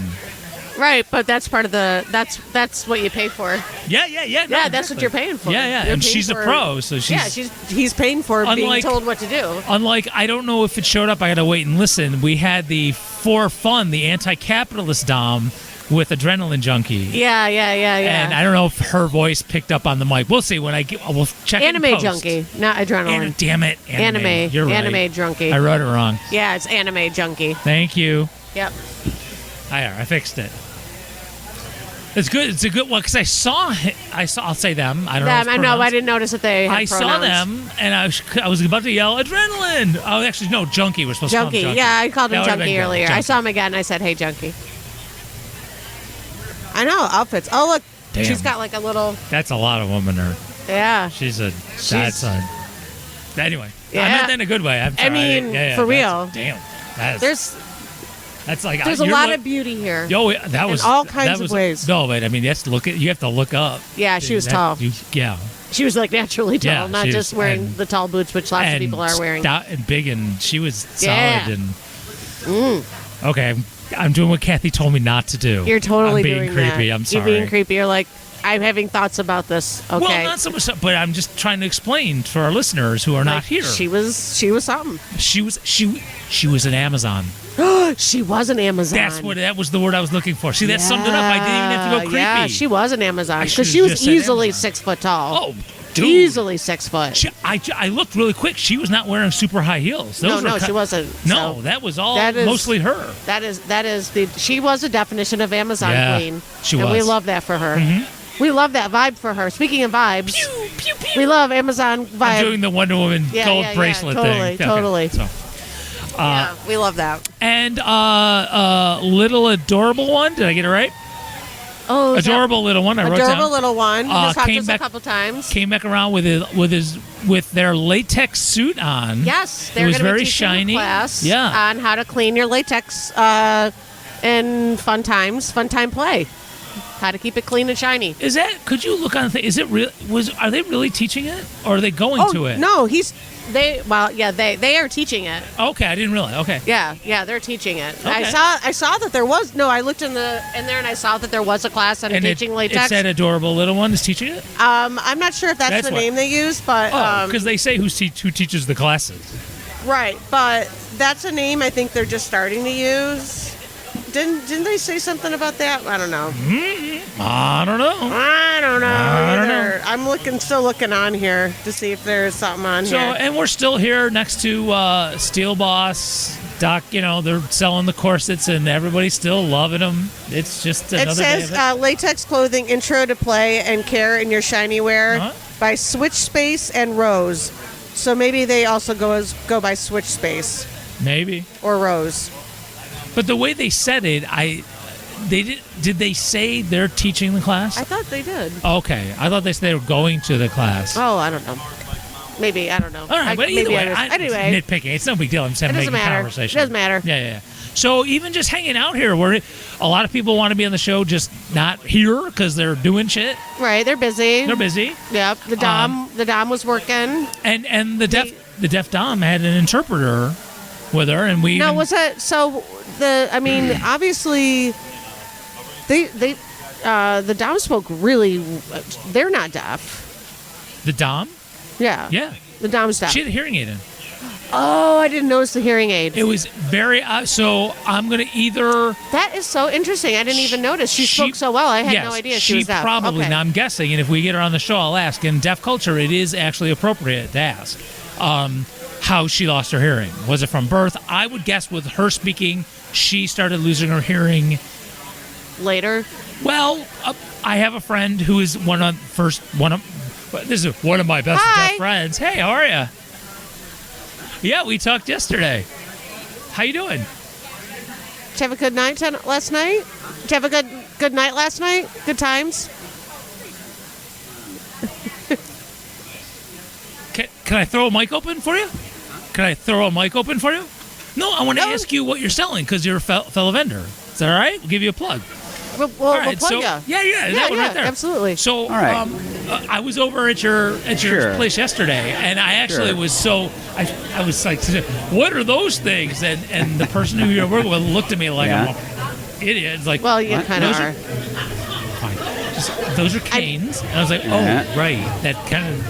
Right, but that's part of that's what you pay for. Yeah. No, Yeah, that's what you're paying for. Yeah. You're And paying she's a for- pro, so she's. Yeah, he's paying for being Unlike- told what to do. Unlike, I don't know if it showed up. I gotta wait and listen. We had the for fun, the anti-capitalist Dom with Adrenaline Junkie. Yeah. And I don't know if her voice picked up on the mic. We'll see when we'll check. Anime in post. junkie, not adrenaline. Damn it, anime. You're right. Anime junkie. I wrote it wrong. Yeah, it's anime junkie. Thank you. Yep. I fixed it. It's good. It's a good one because I saw. I'll say them. I don't know. Them. I know. I didn't notice that they had I pronouns. saw them, and I was about to yell adrenaline. Oh, actually, no, junkie. We're supposed to call him Junkie. junkie. Yeah, I called him That would've junkie been good. earlier. I Junkie. saw him again. I said, "Hey, junkie." I know outfits. Oh look, Damn. she's got like a little. That's a lot of woman. Her. Yeah. That's a. Anyway, Yeah. I meant that in a good way. I'm sorry. I mean, Yeah, for that's- real. Damn. That's like There's a lot of beauty here. Yo, that was all kinds that of was, ways. No, but I mean, you have to look up. Yeah, she was tall. Yeah. She was like naturally tall, Yeah, not she just was- wearing and- the tall boots, which lots of people are wearing. Stout and big, and she was Yeah. solid. And okay, I'm doing what Kathy told me not to do. You're totally I'm being doing creepy. that. I'm sorry. You're being creepy. You're like, I'm having thoughts about this. Okay. Well, not so much, but I'm just trying to explain for our listeners who are not Like, here. She was something. She was an Amazon. She was an Amazon. That was the word I was looking for. See, that summed it up. I didn't even have to go creepy. Yeah, she was an Amazon I because should've she was just said easily Amazon. 6 foot tall. Oh, dude. Easily 6 foot. I looked really quick. She was not wearing super high heels. Those No, were she wasn't. No, So that was all that is- mostly her. that is she was a definition of Amazon Yeah, queen. she and we was. Mm-hmm. love that for her. We love that vibe for her. Speaking of vibes, Pew, pew, pew. we love Amazon vibe. I'm doing the Wonder Woman Yeah, gold yeah, bracelet totally, thing. totally. Okay, so. Yeah, we love that. And little adorable one. Did I get it right? Oh, is that- Adorable little one. I wrote adorable down. little one. He just talked to came us back- a couple times. Came back around with their latex suit on. Yes, It they're was going to very be teaching shiny. a class Yeah. on how to clean your latex in fun time play. How to keep it clean and shiny. Is that? Could you look on the thing? Is it real? Are they really teaching it, or are they going to it? No, they are teaching it. Okay, I didn't realize. Okay. Yeah, they're teaching it. Okay. I saw that there was I looked in there and I saw that there was a class on And teaching it latex. said adorable little one is teaching it. I'm not sure if that's the what- name they use, but Oh, because they say who teaches the classes. right, but that's a name I think they're just starting to use. Didn't they say something about that? I don't know. I don't know. I don't know. I don't either. I'm still looking on here to see if there's something on So, here. and we're still here next to Steel Boss. Doc, they're selling the corsets and everybody's still loving them. It's just another It says day of it. latex clothing intro to play and care in your shiny wear Uh-huh. by Switch Space and Rose. So maybe they also go by Switch Space Maybe. or Rose. But the way they said it, did they say they're teaching the class? I thought they did. Okay. I thought they said they were going to the class. Oh, I don't know. Maybe, I don't know. All right, but either way, anyway, it's nitpicking. It's no big deal. I'm just it making doesn't matter. It conversation. doesn't matter. Yeah. So even just hanging out here, where a lot of people want to be on the show, just not here because they're doing shit. Right, they're busy. They're busy. Yep. The Dom was working. And the deaf Dom had an interpreter with her, and we. No, was that so? Obviously, The Dom spoke really. They're not deaf. The Dom? Yeah. Yeah. The Dom's deaf. She had a hearing aid in. Oh, I didn't notice the hearing aid. It was very so I'm gonna either That is so interesting. I didn't even notice. She spoke so well. I had yes, no idea she was deaf. Probably. Okay. Now I'm guessing, and if we get her on the show, I'll ask. In deaf culture, it is actually appropriate to ask how she lost her hearing. Was it from birth? I would guess with her speaking, she started losing her hearing later. Well, I have a friend who is this is one of my best deaf friends. Hey, how are you? Yeah, we talked yesterday. How you doing? Did you have a good night last night? Did you have a good night last night? Good times? Can I throw a mic open for you? Can I throw a mic open for you? No, I want to ask you what you're selling because you're a fellow vendor. Is that all right? We'll give you a plug. We'll plug you. Yeah, that one right there. Absolutely. So, I was over at your place yesterday, and I actually was so I was like, "What are those things?" And the person who you're working with looked at me like I'm an idiot. It's like, well, you kind of are. Fine. Those are canes, and I was like, "Oh, right." That kind of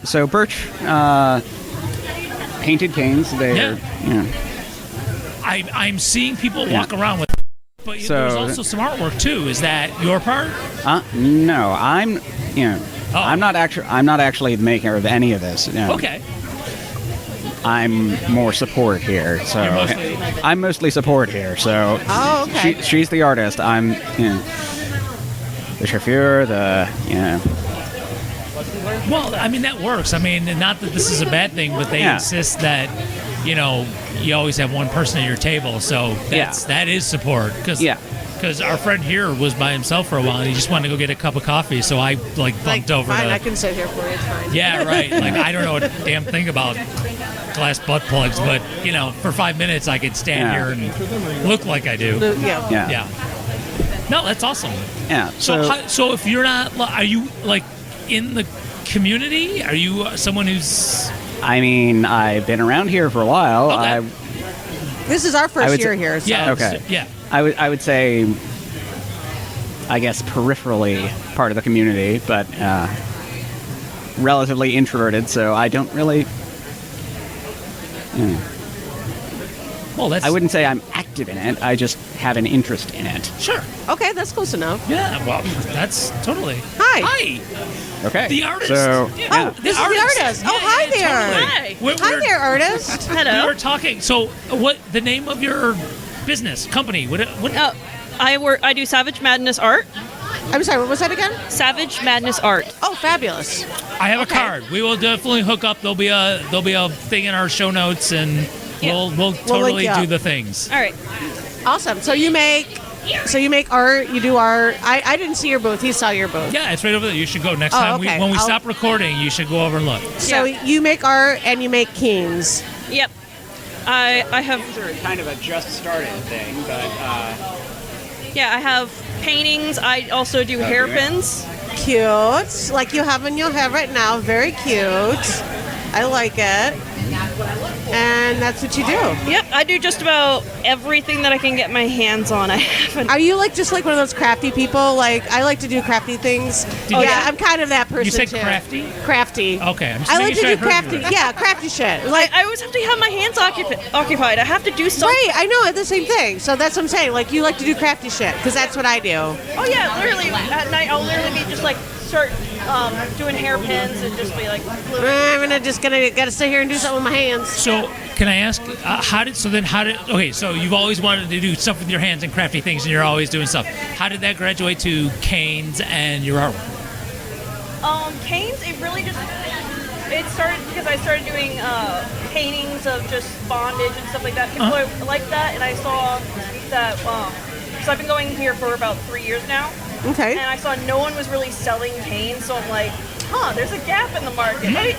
so birch painted canes. They're I'm seeing people walk around with. But there's also some artwork too. Is that your part? No, I'm not actually the maker of any of this. No. Okay. I'm more support here. So I'm mostly support here. So okay. She's the artist. I'm the chauffeur. Well, I mean that works. I mean, not that this is a bad thing, but they insist that you always have one person at your table, so that is support. Because our friend here was by himself for a while, and he just wanted to go get a cup of coffee, so I bumped over. Fine, I can sit here for you. It's fine. Yeah, right. Like I don't know a damn thing about glass butt plugs, but for 5 minutes I could stand here and look like I do. Yeah. No, that's awesome. Yeah. So if you're not, are you like in the community? Are you someone who's? I mean, I've been around here for a while. Okay. This is our first year here. So. Yeah. Okay. Yeah. I would say, I guess, peripherally part of the community, but relatively introverted, so I don't really. Well, I wouldn't say I'm active in it. I just have an interest in it. Sure. Okay, that's close enough. Yeah. Well, that's totally. Hi. Okay. The artist. So, this is the artist. Yeah, hi there. Totally. Hi there, artist. Hello. We were talking. So, what the name of your business company? What? I do Savage Madness Art. I'm sorry. What was that again? Savage Madness Art. Oh, fabulous. I have a card. We will definitely hook up. There'll be a thing in our show notes, and we'll totally do the things. All right. Awesome. So you make art. You do art. I didn't see your booth. He saw your booth. Yeah, it's right over there. You should go next time. Okay. When we stop recording, you should go over and look. So you make art and you make keens. Yep. I have. These are kind of a just started thing, but. I have paintings. I also do hairpins. Cute, like you have in your hair right now. Very cute. I like it. And that's what you do. Yep, I do just about everything that I can get my hands on. Are you just like one of those crafty people? Like I like to do crafty things. I'm kind of that person. You said too. crafty? Crafty. Okay, I'm just I like making to sure do I heard crafty. you right. Yeah, crafty shit. Like I always have to have my hands occupied. I have to do something. Right, I know, the same thing. So that's what I'm saying. Like you like to do crafty shit because that's what I do. Oh yeah, literally at night I'll literally be just like start doing hairpins and just be like. I'm gotta sit here and do something with my hands. So can I ask, so you've always wanted to do stuff with your hands and crafty things, and you're always doing stuff. How did that graduate to canes and your artwork? Canes, it started because I started doing paintings of just bondage and stuff like that. People like that, and I saw that, so I've been going here for about 3 years now. Okay. And I saw no one was really selling canes, so I'm like, there's a gap in the market. Let me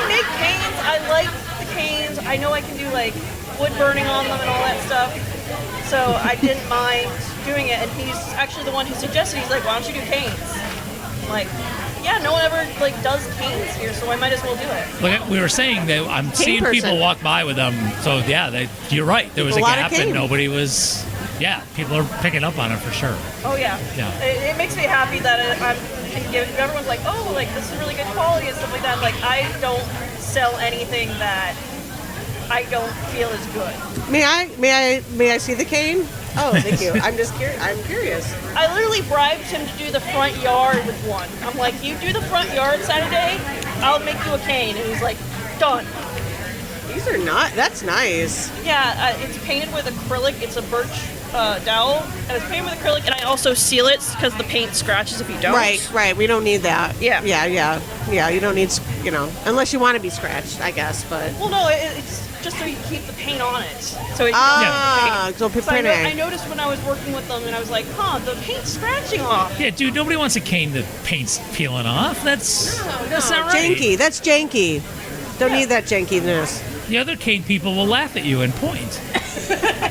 make canes. I like the canes. I know I can do like wood burning on them and all that stuff. So I didn't mind doing it. And he's actually the one who suggested. He's like, why don't you do canes? I'm like, yeah, no one ever does canes here, so I might as well do it. Like we were saying, that I'm seeing people walk by with them. So yeah, you're right. There was a gap and nobody was. yeah, people are picking up on it for sure. Oh yeah. Yeah. It makes me happy that everyone's like, oh, like this is really good quality and stuff like that. Like I don't sell anything that I don't feel is good. May I see the cane? Oh, thank you. I'm just curious. I'm curious. I literally bribed him to do the front yard with one. I'm like, you do the front yard Saturday, I'll make you a cane. And he's like, done. These are not. That's nice. Yeah, it's painted with acrylic. It's a birch dowel, and it's painted with acrylic. And I also seal it because the paint scratches if you don't. Right. We don't need that. Yeah. Yeah. You don't need, unless you want to be scratched, I guess. But well, no, it's just so you keep the paint on it. So it so I noticed when I was working with them, and I was like, the paint's scratching off. Yeah, dude, nobody wants a cane that paint's peeling off. That's not right. Janky. That's janky. Don't need that jankiness. The other cane people will laugh at you and point.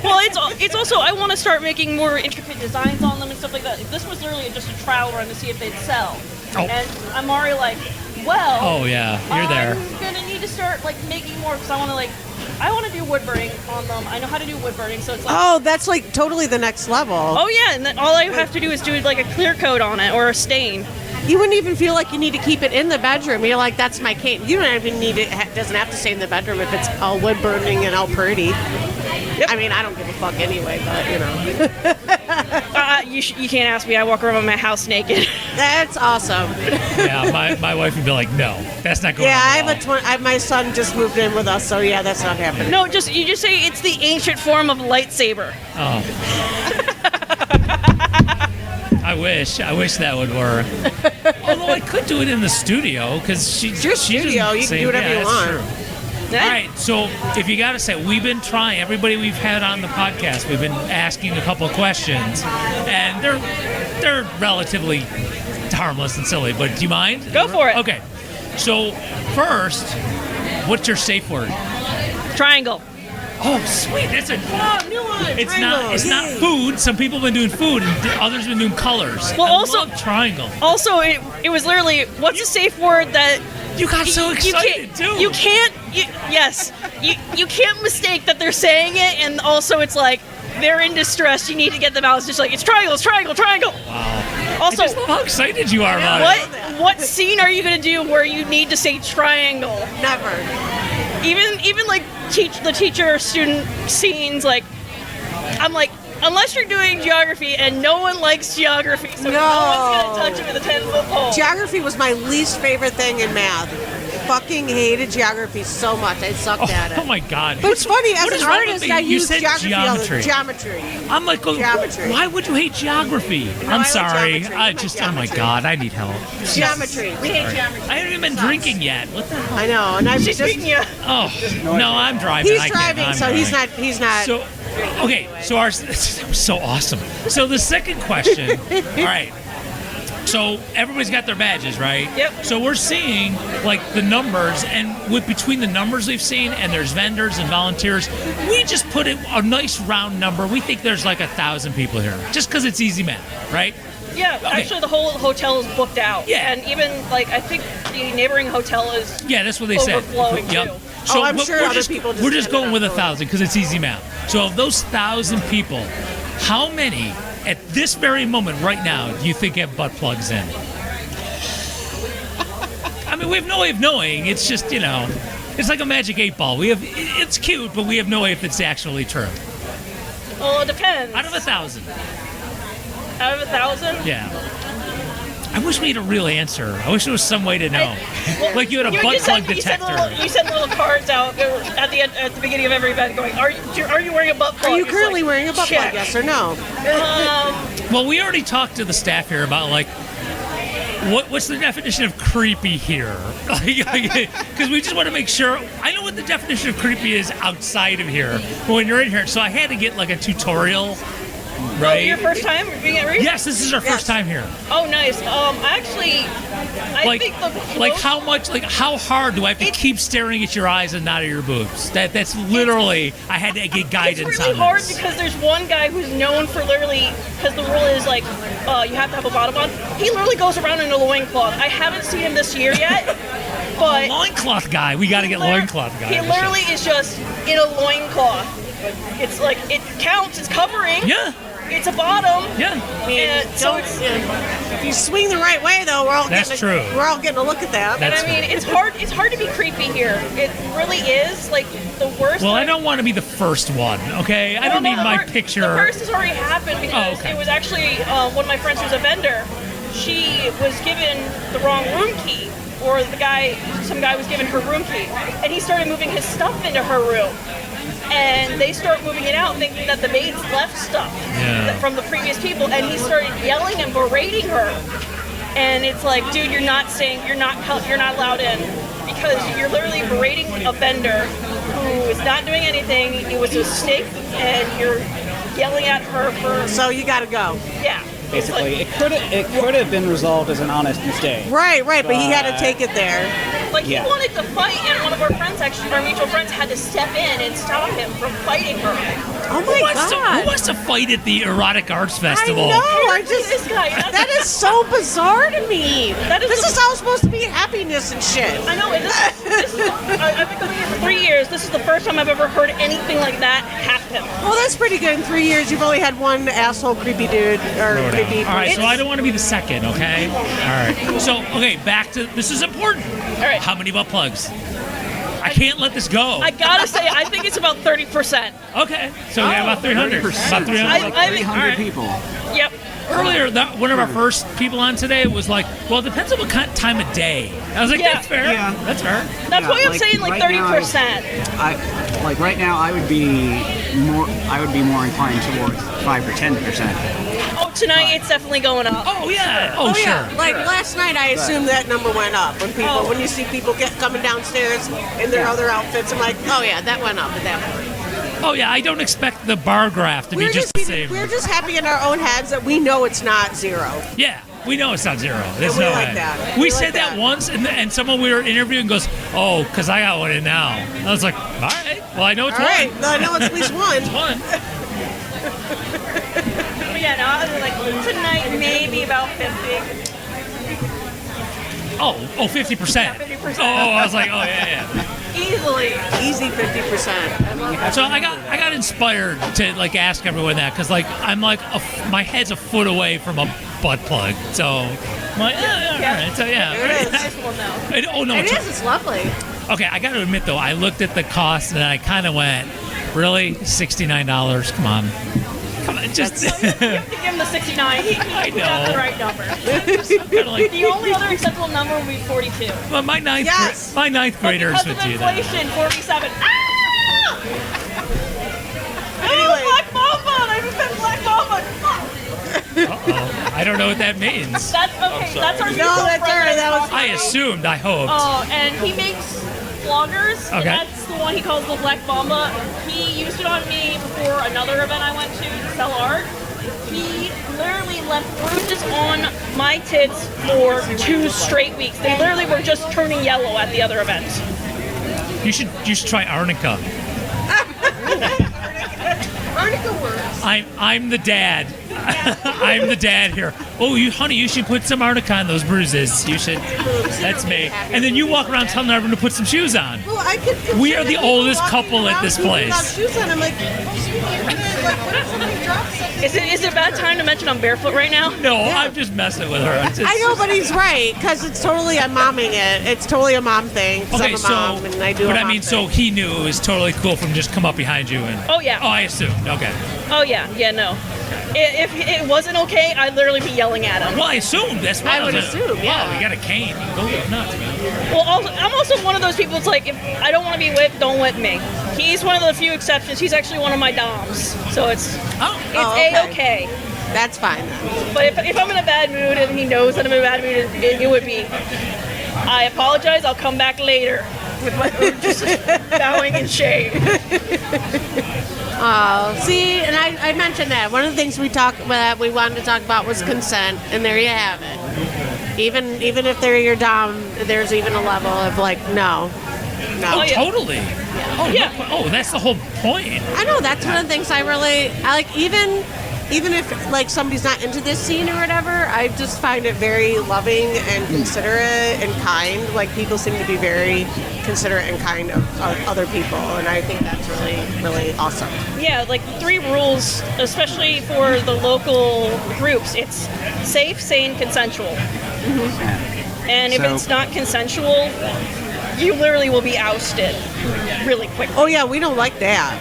Well, it's also, I want to start making more intricate designs on them and stuff like that. This was literally just a trial run to see if they'd sell. Oh. And I'm already like, well, oh yeah, you're there. I'm gonna need to start like making more because I want to do wood burning on them. I know how to do wood burning, so it's like, oh, that's like totally the next level. oh yeah, and then all I have to do is do like a clear coat on it or a stain. You wouldn't even feel like you need to keep it in the bedroom. You're like, that's my cane. You don't even need it. Doesn't have to stay in the bedroom if it's all wood burning and all pretty. Yep. I mean, I don't give a fuck anyway, but you can't ask me. I walk around my house naked. That's awesome. Yeah, my wife would be like, no, that's not going on. Yeah, I have my son just moved in with us, so yeah, that's not happening. No, you just say it's the ancient form of lightsaber. Oh. I wish that would work. Although I could do it in the studio because it's your studio. You can do whatever you want. True. All right, so if you got to say, we've been trying, everybody we've had on the podcast, we've been asking a couple of questions, and they're relatively harmless and silly, but do you mind? Go for it. Okay, so first, what's your safe word? Triangle. Oh, sweet. That's a new one. It's not food. Some people have been doing food, and others have been doing colors. Well, I love triangle. Also, it was literally, what's a safe word that you got so excited too. You can't mistake that they're saying it, and also it's like they're in distress. You need to get them out. It's just like it's triangle. Wow. Also, I just love how excited you are about it. What scene are you gonna do where you need to say triangle? Never. Even like the teacher-student scenes, like I'm like, unless you're doing geography, and no one likes geography, so no one's gonna touch it with a 10-foot pole. Geography was my least favorite thing in math. Fucking hated geography so much. I sucked at it. Oh my god! But it's funny, as an wrong with artist, me? I You use said geometry. I'm like, geometry. Why would you hate geography? No, I'm I sorry. like geometry. Oh my god, I need help. Geometry. We hate geometry. I haven't even been drinking yet. What the hell? I know, and I'm She's beating you. Oh no, I'm driving. He's driving, so he's not. So, okay, so that was so awesome. So the second question. All right. So everybody's got their badges, right? Yep. So we're seeing like the numbers, and between the numbers we've seen, and there's vendors and volunteers, we just put it a nice round number. We think there's like 1,000 people here, just because it's easy math, right? Yeah, okay. Actually the whole hotel is booked out. Yeah. And even like I think the neighboring hotel is that's what they overflowing said. Yep. too. So I'm sure other people we're just going with 1,000 because it's easy math. So of those 1,000 people, how many at this very moment right now do you think have butt plugs in? I mean, we have no way of knowing. It's just, it's like a magic 8-ball. It's cute, but we have no way if it's actually true. Well, it depends. Out of 1,000. Out of 1,000? Yeah. I wish we had a real answer. I wish there was some way to know. Like you had a butt plug detector. You sent little cards out at the beginning of every event going, are you wearing a butt plug? Are you currently wearing a butt plug, yes or no? Well, we already talked to the staff here about like, what's the definition of creepy here? Because we just want to make sure. I know what the definition of creepy is outside of here, but when you're in here, so I had to get like a tutorial. Right. Oh, your first time being at Reef? Yes, this is our first time here. Oh, nice. Actually, I think how hard do I have to keep staring at your eyes and not at your boobs? That's literally, I had to get guidance on this. It's really hard because there's one guy who's known for literally, because the rule is like, you have to have a bottom on. He literally goes around in a loincloth. I haven't seen him this year yet, but... Loincloth guy. We got to get loincloth guy. He literally is just in a loincloth. It's like, it counts, it's covering. Yeah. It's a bottom. Yeah. If you swing the right way, though, we're all That's true. We're all getting a look at that. And I mean, it's hard to be creepy here. It really is. Like, the worst. Well, I don't want to be the first one, okay? I don't need my picture. The worst has already happened because it was actually one of my friends who's a vendor. She was given the wrong room key, or some guy was given her room key, and he started moving his stuff into her room. And they start moving it out, thinking that the maids left stuff from the previous people, and he started yelling and berating her. And it's like, dude, you're not allowed in, because you're literally berating a vendor who is not doing anything. It was a mistake, and you're yelling at her for. So you got to go. Yeah. Basically, it could have been resolved as an honest mistake. Right, but he had to take it there. Like, he wanted to fight, and one of our friends, actually, our mutual friends, had to step in and stop him from fighting her. Oh my God! Who wants to fight at the Erotic Arts Festival? I know. This guy. That is so bizarre to me. This is all supposed to be happiness and shit. I know. And I've been coming here for 3 years. This is the first time I've ever heard anything like that happen. Well, that's pretty good. In 3 years, you've only had one asshole creepy dude or creepy. All right, so I don't want to be the second, okay? All right. So, okay, back to this is important. All right. How many butt plugs? I can't let this go. I gotta say, I think it's about 30%. Okay, so we have about 300. About 300. I think 300 people. Yep. Earlier, one of our first people on today was like, well, it depends on what kind of time of day. I was like, that's fair. Yeah. That's fair. That's why I'm saying like 30%. Right now, I would be more inclined towards 5 or 10%. Oh, tonight it's definitely going up. Oh yeah. Oh sure. Yeah. Like last night, I assumed that number went up when you see people coming downstairs in their other outfits. I'm like, oh yeah, that went up at that point. Oh yeah, I don't expect the bar graph to be just the same. We're just happy in our own heads that we know it's not zero. Yeah, we know it's not zero. There's we no like way. that. We We said like that that. once, and someone we were interviewing goes, "Oh, because I got one in now." And I was like, "All right, well I know it's All one. right, I know it's at least one. It's one." But yeah, no, like tonight maybe about 50. Oh, 50%. 50%. Oh, I was like, oh yeah. Easily. Easy 50%. So I got inspired to like ask everyone that because like I'm like my head's a foot away from a butt plug. So I'm like, all right. So yeah. There it is. Nice one though. Oh no, It is. It's lovely. Okay, I got to admit though, I looked at the cost and I kind of went, really, $69? Come on, just. You have to give him the 69. He I got know. the right number. Kinda like, The only other acceptable number would be 42. well, my ninth Yes. graders Because would of do that. inflation, 47. Ah! Anyway. Black Mamba! I haven't been Black Mamba. Uh-oh. I don't know what that means. That's okay. That's our No, mutual that's all right. friend. That was I assumed. I hoped. Oh, and he makes bloggers. Okay. And that's the one he calls the Black Mamba. He used it on me before another event I went to sell art. He literally left bruises on my tits for 2 straight weeks. They literally were just turning yellow at the other event. You should try arnica. Arnica works. I'm the dad. I'm the dad here. Oh, honey, you should put some arnica on those bruises. You should. That's me. And then you walk around telling everyone to put some shoes on. Well, I could. We are the consider oldest walking couple at around this people place. without shoes on. I'm like, oh, sweetie, like, what if somebody drops something? Is it a bad time to mention I'm barefoot right now? No, I'm just messing with her. I know, but he's right because it's totally I'm momming it. It's totally a mom thing. 'Cause Okay, I'm a mom and I do. but a I mom mean, thing. so he knew it was totally cool from just come up behind you and. Oh, yeah. Oh, I assumed. Okay. Oh, yeah. Yeah, no. If it wasn't okay, I'd literally be yelling at him. Well, I assumed. That's why I would was like, assume, yeah. Wow, we got a cane. You can go nuts, man. Well, I'm also one of those people that's like, if I don't want to be whipped, don't whip me. He's one of the few exceptions. He's actually one of my doms. So it's okay. A-okay. That's fine. But if I'm in a bad mood and he knows that I'm in a bad mood, it would be, I apologize, I'll come back later. With my just bowing in shame. See, and I mentioned that one of the things we wanted to talk about was consent, and there you have it. Even if they're your dom, there's even a level of like no. Oh, yeah. totally. Oh, Yeah. Oh, that's the whole point. I know that's one of the things I like. Even even if like somebody's not into this scene or whatever, I just find it very loving and considerate and kind. Like people seem to be very considerate and kind of other people, and I think that's really, really awesome. Yeah, like 3 rules, especially for the local groups. It's safe, sane, consensual. And if So- it's not consensual, you literally will be ousted really quick. Oh yeah, we don't like that.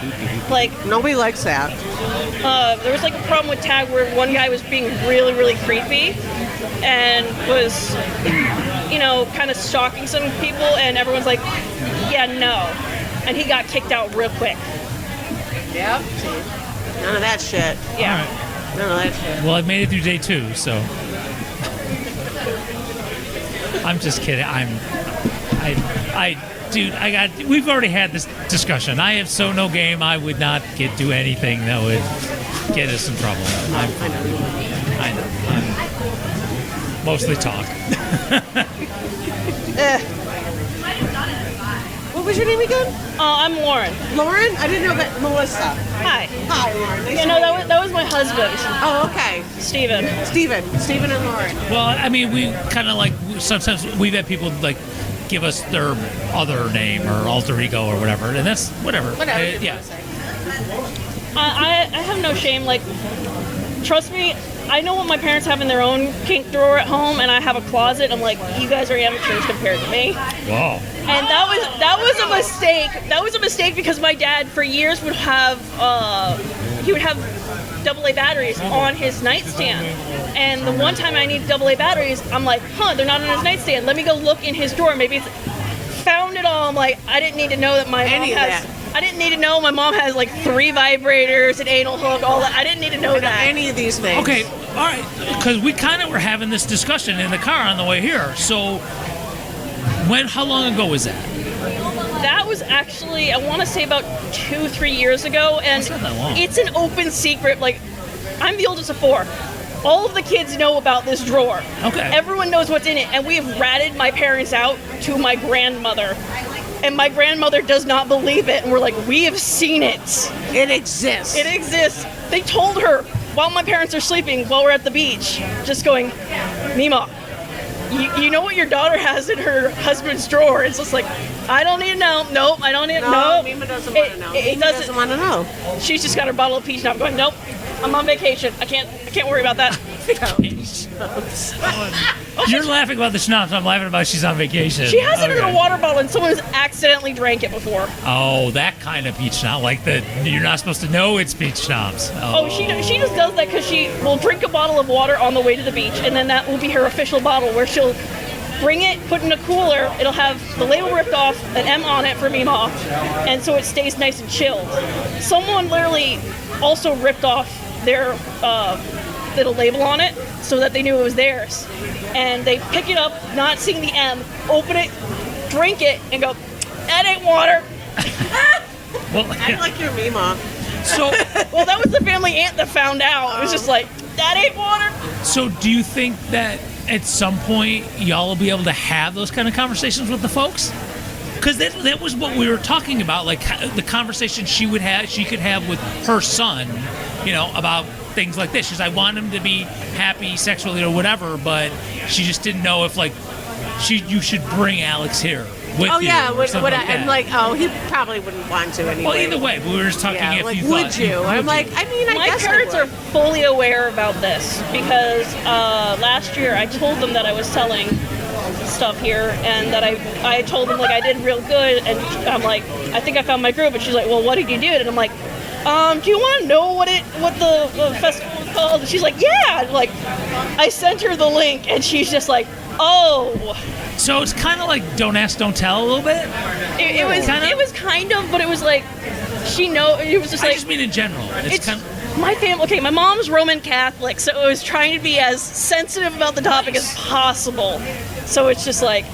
Like, Nobody likes that. there was like a problem with tag where one guy was being really, really creepy and was, kind of stalking some people, and everyone's like, yeah, no. And he got kicked out real quick. Yep. None of that shit. Yeah. None of that shit. Well, I've made it through day 2, so I'm just kidding. We've already had this discussion. I have so no game. I would not do anything that would get us in trouble. I know. I'm mostly talk. What was your name again? I'm Lauren. Lauren? I didn't know that. Melissa. Hi. Hi, Lauren. Nice Yeah, to no, meet that you. was, that was my husband, Oh, okay. Steven. Stephen and Lauren. Well, I mean, we kind of like sometimes we've had people like give us their other name or alter ego or whatever, and that's whatever. Whatever. Yeah. I have no shame. Like, trust me, I know what my parents have in their own kink drawer at home, and I have a closet. I'm like, you guys are amateurs compared to me. Wow. And that was a mistake. That was a mistake because my dad for years would have AA batteries on his nightstand. And the one time I needed AA batteries, I'm like, they're not on his nightstand. Let me go look in his drawer. Maybe it's found it all. I'm like, I didn't need to know that my mom has. I didn't need to know my mom has like 3 vibrators, an anal hook, all that. I didn't need to know that. Any of these things. Okay, all right, because we kind of were having this discussion in the car on the way here. So, how long ago was that? That was actually, I want to say about 2-3 years ago, and That's not that long. it's an open secret. Like, I'm the oldest of 4. All of the kids know about this drawer. Okay. Everyone knows what's in it, and we have ratted my parents out to my grandmother. And my grandmother does not believe it, and we're like, we have seen it. It exists. It exists. They told her while my parents are sleeping, while we're at the beach, just going, Mima, you know what your daughter has in her husband's drawer? It's just like, I don't need to know. Nope, I don't need to know. Mima doesn't want to know. It Mima doesn't want to know. She's just got her bottle of peach, and I'm going, nope, I'm on vacation. I can't worry about that. You're laughing about the schnapps. I'm laughing about she's on vacation. She has it in Okay. a water bottle, and someone has accidentally drank it before. Oh, that kind of peach schnapps. Like you're not supposed to know it's peach schnapps. Oh, she just does that because she will drink a bottle of water on the way to the beach, and then that will be her official bottle where she'll bring it, put it in a cooler. It'll have the label ripped off, an M on it for Mima, and so it stays nice and chilled. Someone literally also ripped off their little label on it so that they knew it was theirs. And they pick it up, not seeing the M, open it, drink it, and go, that ain't water. Well, I like your Mima. so, Well, that was the family aunt that found out. It was just like, that ain't water. so do you think that at some point y'all will be able to have those kind of conversations with the folks? Because that was what we were talking about, like the conversation she could have with her son, about things like this. She's, I want him to be happy sexually or whatever, but she just didn't know if you should bring Alex here with Oh you. yeah, or something like I'm that. like, oh, he probably wouldn't want to anyway. Well, either way, but we were just talking Yeah, if like, you would thought you? I'm like, I mean, I My guess parents I are would. fully aware about this because last year I told them that I was selling stuff here and that I told them like I did real good, and I'm like, I think I found my group, and she's like, well, what did you do? And I'm like, do you want to know what the festival is called? And she's like, yeah. And, like, I sent her the link, and she's just like, oh. So it's kind of like don't ask, don't tell a little bit. It was kind of, but it was like it was just I like just mean in general. It's kind of, my family. Okay, my mom's Roman Catholic, so it was trying to be as sensitive about the topic as possible. So it's just like,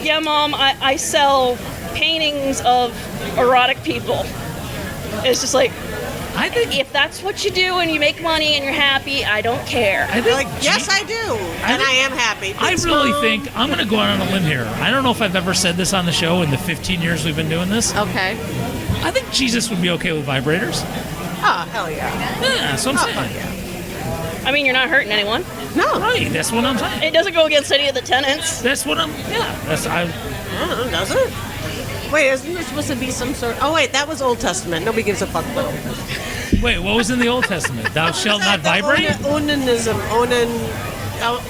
yeah, Mom, I sell paintings of erotic people. It's just like, I think if that's what you do and you make money and you're happy, I don't care. I think Like, yes, I do, and I am happy. I really think I'm going to go out on a limb here. I don't know if I've ever said this on the show in the 15 years we've been doing this. Okay. I think Jesus would be okay with vibrators. Oh hell yeah. Yeah, that's what I'm saying. Yeah. I mean, you're not hurting anyone. No. Right, that's what I'm saying. It doesn't go against any of the tenants. That's what I'm. Yeah, that's I. Does it? Wait, isn't there supposed to be some sort? Oh wait, that was Old Testament. Nobody gives a fuck about Old Testament. Wait, what was in the Old Testament? Thou shalt not vibrate. Onanism. Onan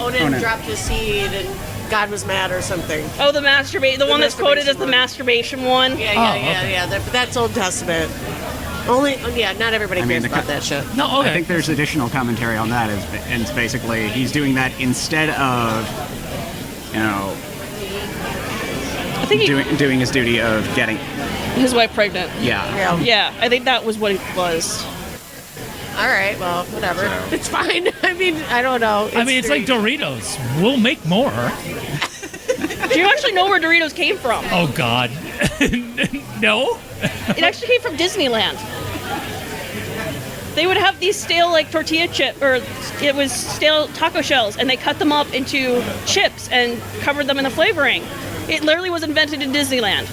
Onan. dropped his seed and God was mad or something. Oh, the masturbate, the one that's quoted as the masturbation one. Yeah. That's Old Testament. Only, not everybody cares about that shit. No, okay. I think there's additional commentary on that, and it's basically he's doing that instead of, I think doing his duty of getting. his wife pregnant. Yeah. Yeah, I think that was what it was. All right, well, whatever. It's fine. I mean, I don't know. It's like Doritos. We'll make more. Do you actually know where Doritos came from? Oh God, no. It actually came from Disneyland. They would have these stale like tortilla chip, or it was stale taco shells, and they cut them up into chips and covered them in the flavoring. It literally was invented in Disneyland.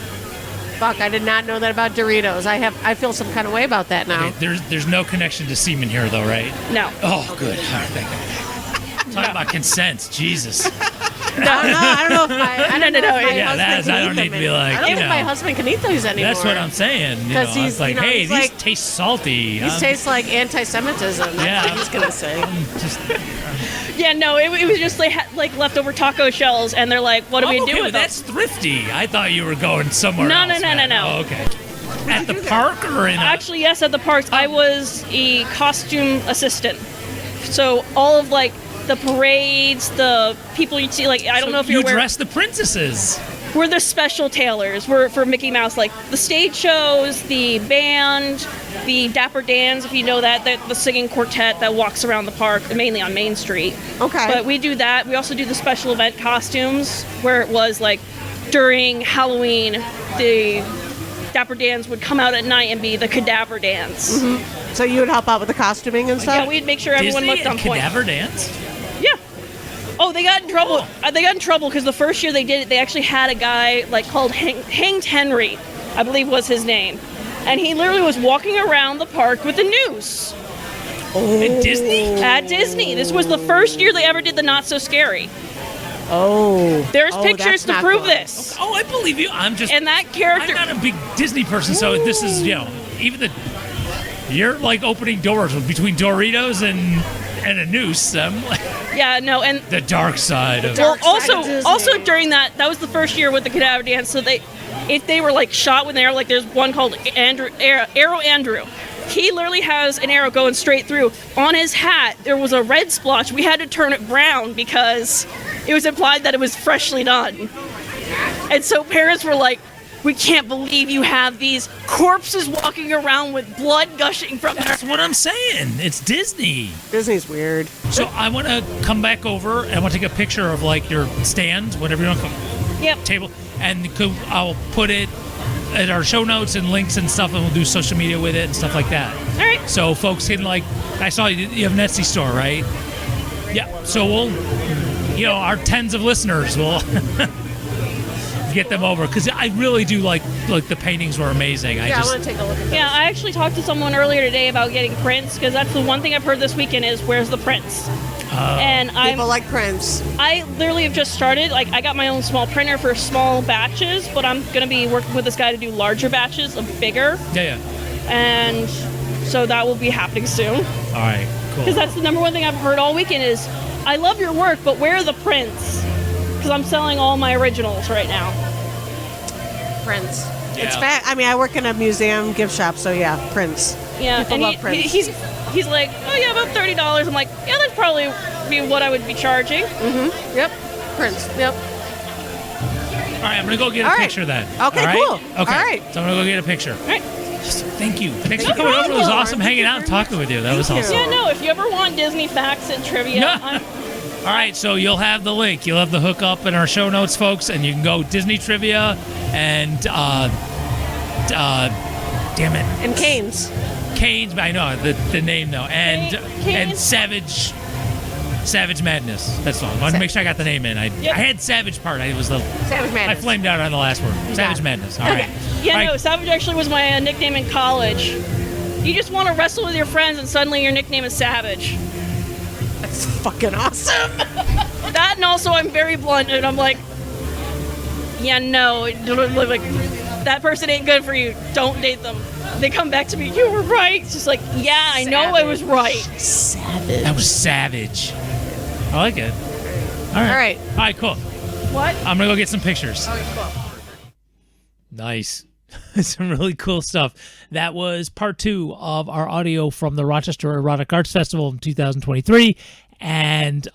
Fuck, I did not know that about Doritos. I feel some kind of way about that now. Okay, there's no connection to semen here, though, right? No. Oh, good. All right, thank God. Talk about consent, Jesus. No, I don't know if my Yeah, husband can I eat don't them need to be anymore. like, I don't you think know. my husband can eat those anymore. That's what I'm saying. You know, Because I was like, hey, he's these like- taste salty. These taste like anti-Semitism. That's what he's gonna say. Yeah, no, it was just they had like leftover taco shells, and they're like, "What do we do with that's them?" thrifty. I thought you were going somewhere No, else. no, man. no. Oh, okay. At the park or in? Actually, yes, at the parks. I was a costume assistant, so all of like the parades, the people you'd see, like I don't know if you're aware. dress the princesses. We're the special tailors. We're for Mickey Mouse, like the stage shows, the band, the Dapper Dans, if you know that, the singing quartet that walks around the park, mainly on Main Street. Okay. But we do that. We also do the special event costumes, where it was like during Halloween, the Dapper Dans would come out at night and be the Cadaver Dance. Mm-hmm. So you would help out with the costuming and stuff? Yeah, we'd make sure everyone Disney looked on and point. Cadaver Dance? Yeah. Oh, they got in trouble. They got in trouble because the first year they did it, they actually had a guy like called Hanged Henry, I believe was his name, and he literally was walking around the park with a noose. At Disney? At Disney. This was the first year they ever did the Not So Scary. Oh. There's Oh, pictures that's to not prove good. this. Oh, I believe you. I'm that character. I'm not a big Disney person, so this is, even you're like opening doors between Doritos and a noose. I'm like, Yeah, no, and the dark side of well, side of Disney. also during that was the first year with the Cadaver Dance. So if they were like shot when they were like, there's one called Arrow Andrew. He literally has an arrow going straight through. On his hat, there was a red splotch. We had to turn it brown because it was implied that it was freshly done. And so parents were like, we can't believe you have these corpses walking around with blood gushing from their... That's what I'm saying. It's Disney. Disney's weird. So I want to come back over and I want to take a picture of like your stand, whatever you want to call it, Yep. table, and I'll put it in our show notes and links and stuff, and we'll do social media with it and stuff like that. All right. So folks can I saw you have an Etsy store, right? Yeah. So we'll, our tens of listeners will get them over because I really do like the paintings were amazing. I want to take a look at those. Yeah, I actually talked to someone earlier today about getting prints because that's the one thing I've heard this weekend is where's the prints. And People like prints. I literally have just started. Like, I got my own small printer for small batches, but I'm going to be working with this guy to do larger batches of bigger. Yeah. And so that will be happening soon. All right. Cool. Because that's the number one thing I've heard all weekend is, I love your work, but where are the prints? Because I'm selling all my originals right now. Prints. Yeah. It's fact. I mean, I work in a museum gift shop, so yeah, prints. Yeah, People and love prints. he's like, oh yeah, about $30. I'm like, yeah, that's probably be what I would be charging. Mm-hmm. Yep. Prints. Yep. All right, I'm gonna go get a All right. picture then. Okay, All right? cool. Okay. All right. So I'm gonna go get a picture. All right. Thank you. Thanks for No coming over. It was problem. awesome hanging out and talking with you. That was Thank awesome. you. Yeah, no, if you ever want Disney facts and trivia, Yeah. All right, so you'll have the link. You'll have the hookup in our show notes, folks, and you can go Disney trivia and damn it, And Canes. Canes. I know the name though, and Canes. Savage Madness. That's all. I wanted to make sure I got the name in. I had Savage part. I Savage Madness. I flamed out on the last word. Savage it. Madness. All right. Yeah, All right. no, Savage actually was my nickname in college. You just want to wrestle with your friends and suddenly your nickname is Savage. That's fucking awesome. That, and also I'm very blunt, and I'm like, yeah, no, like, that person ain't good for you. Don't date them. They come back to me, you were right. It's just like, yeah, I know I was right. Savage. That was savage. I like it. All right. All right, cool. What? I'm going to go get some pictures. Okay, cool. Nice. Some really cool stuff. That was part 2 of our audio from the Rochester Erotic Arts Festival in 2023. And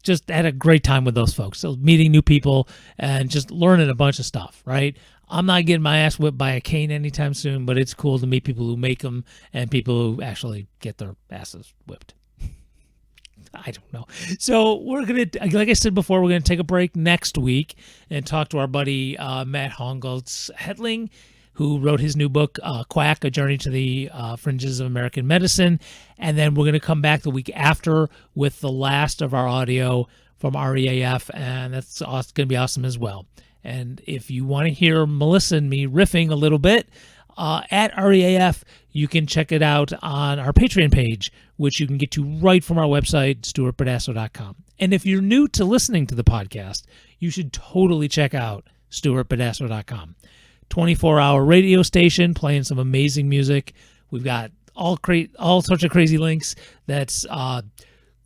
just had a great time with those folks. So meeting new people and just learning a bunch of stuff, right? I'm not getting my ass whipped by a cane anytime soon, but it's cool to meet people who make them and people who actually get their asses whipped. I don't know. So we're going to, like I said before, we're going to take a break next week and talk to our buddy Matt Hongoltz-Hetling, who wrote his new book, Quack, A Journey to the Fringes of American Medicine. And then we're going to come back the week after with the last of our audio from REAF, and that's going to be awesome as well. And if you want to hear Melissa and me riffing a little bit at REAF, you can check it out on our Patreon page, which you can get to right from our website, stuartbadasso.com. And if you're new to listening to the podcast, you should totally check out stuartbadasso.com. 24-hour radio station playing some amazing music. We've got all sorts of crazy links. That's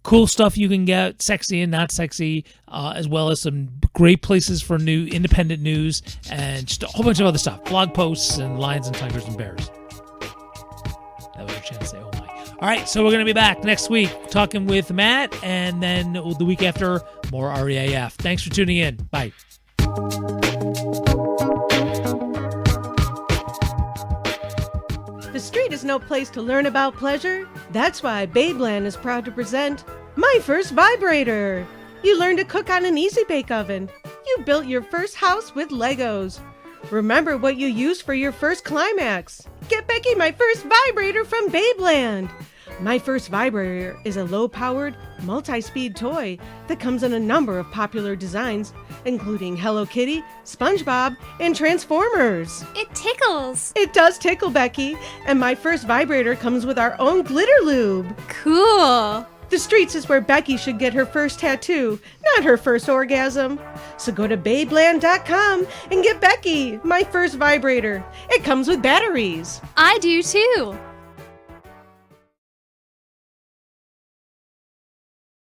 cool stuff you can get, sexy and not sexy, as well as some great places for new independent news and just a whole bunch of other stuff. Blog posts and lions and tigers and bears. That was your chance to say, oh my. All right, so we're going to be back next week talking with Matt, and then the week after, more REAF. Thanks for tuning in. Bye. The street is no place to learn about pleasure. That's why Babeland is proud to present My First Vibrator. You learned to cook on an Easy Bake Oven. You built your first house with Legos. Remember what you used for your first climax. Get Becky My First Vibrator from Babeland. My First Vibrator is a low-powered, multi-speed toy that comes in a number of popular designs, including Hello Kitty, SpongeBob, and Transformers. It tickles. It does tickle, Becky, and My First Vibrator comes with our own glitter lube. Cool. The streets is where Becky should get her first tattoo, not her first orgasm. So go to babeland.com and get Becky My First Vibrator. It comes with batteries. I do too.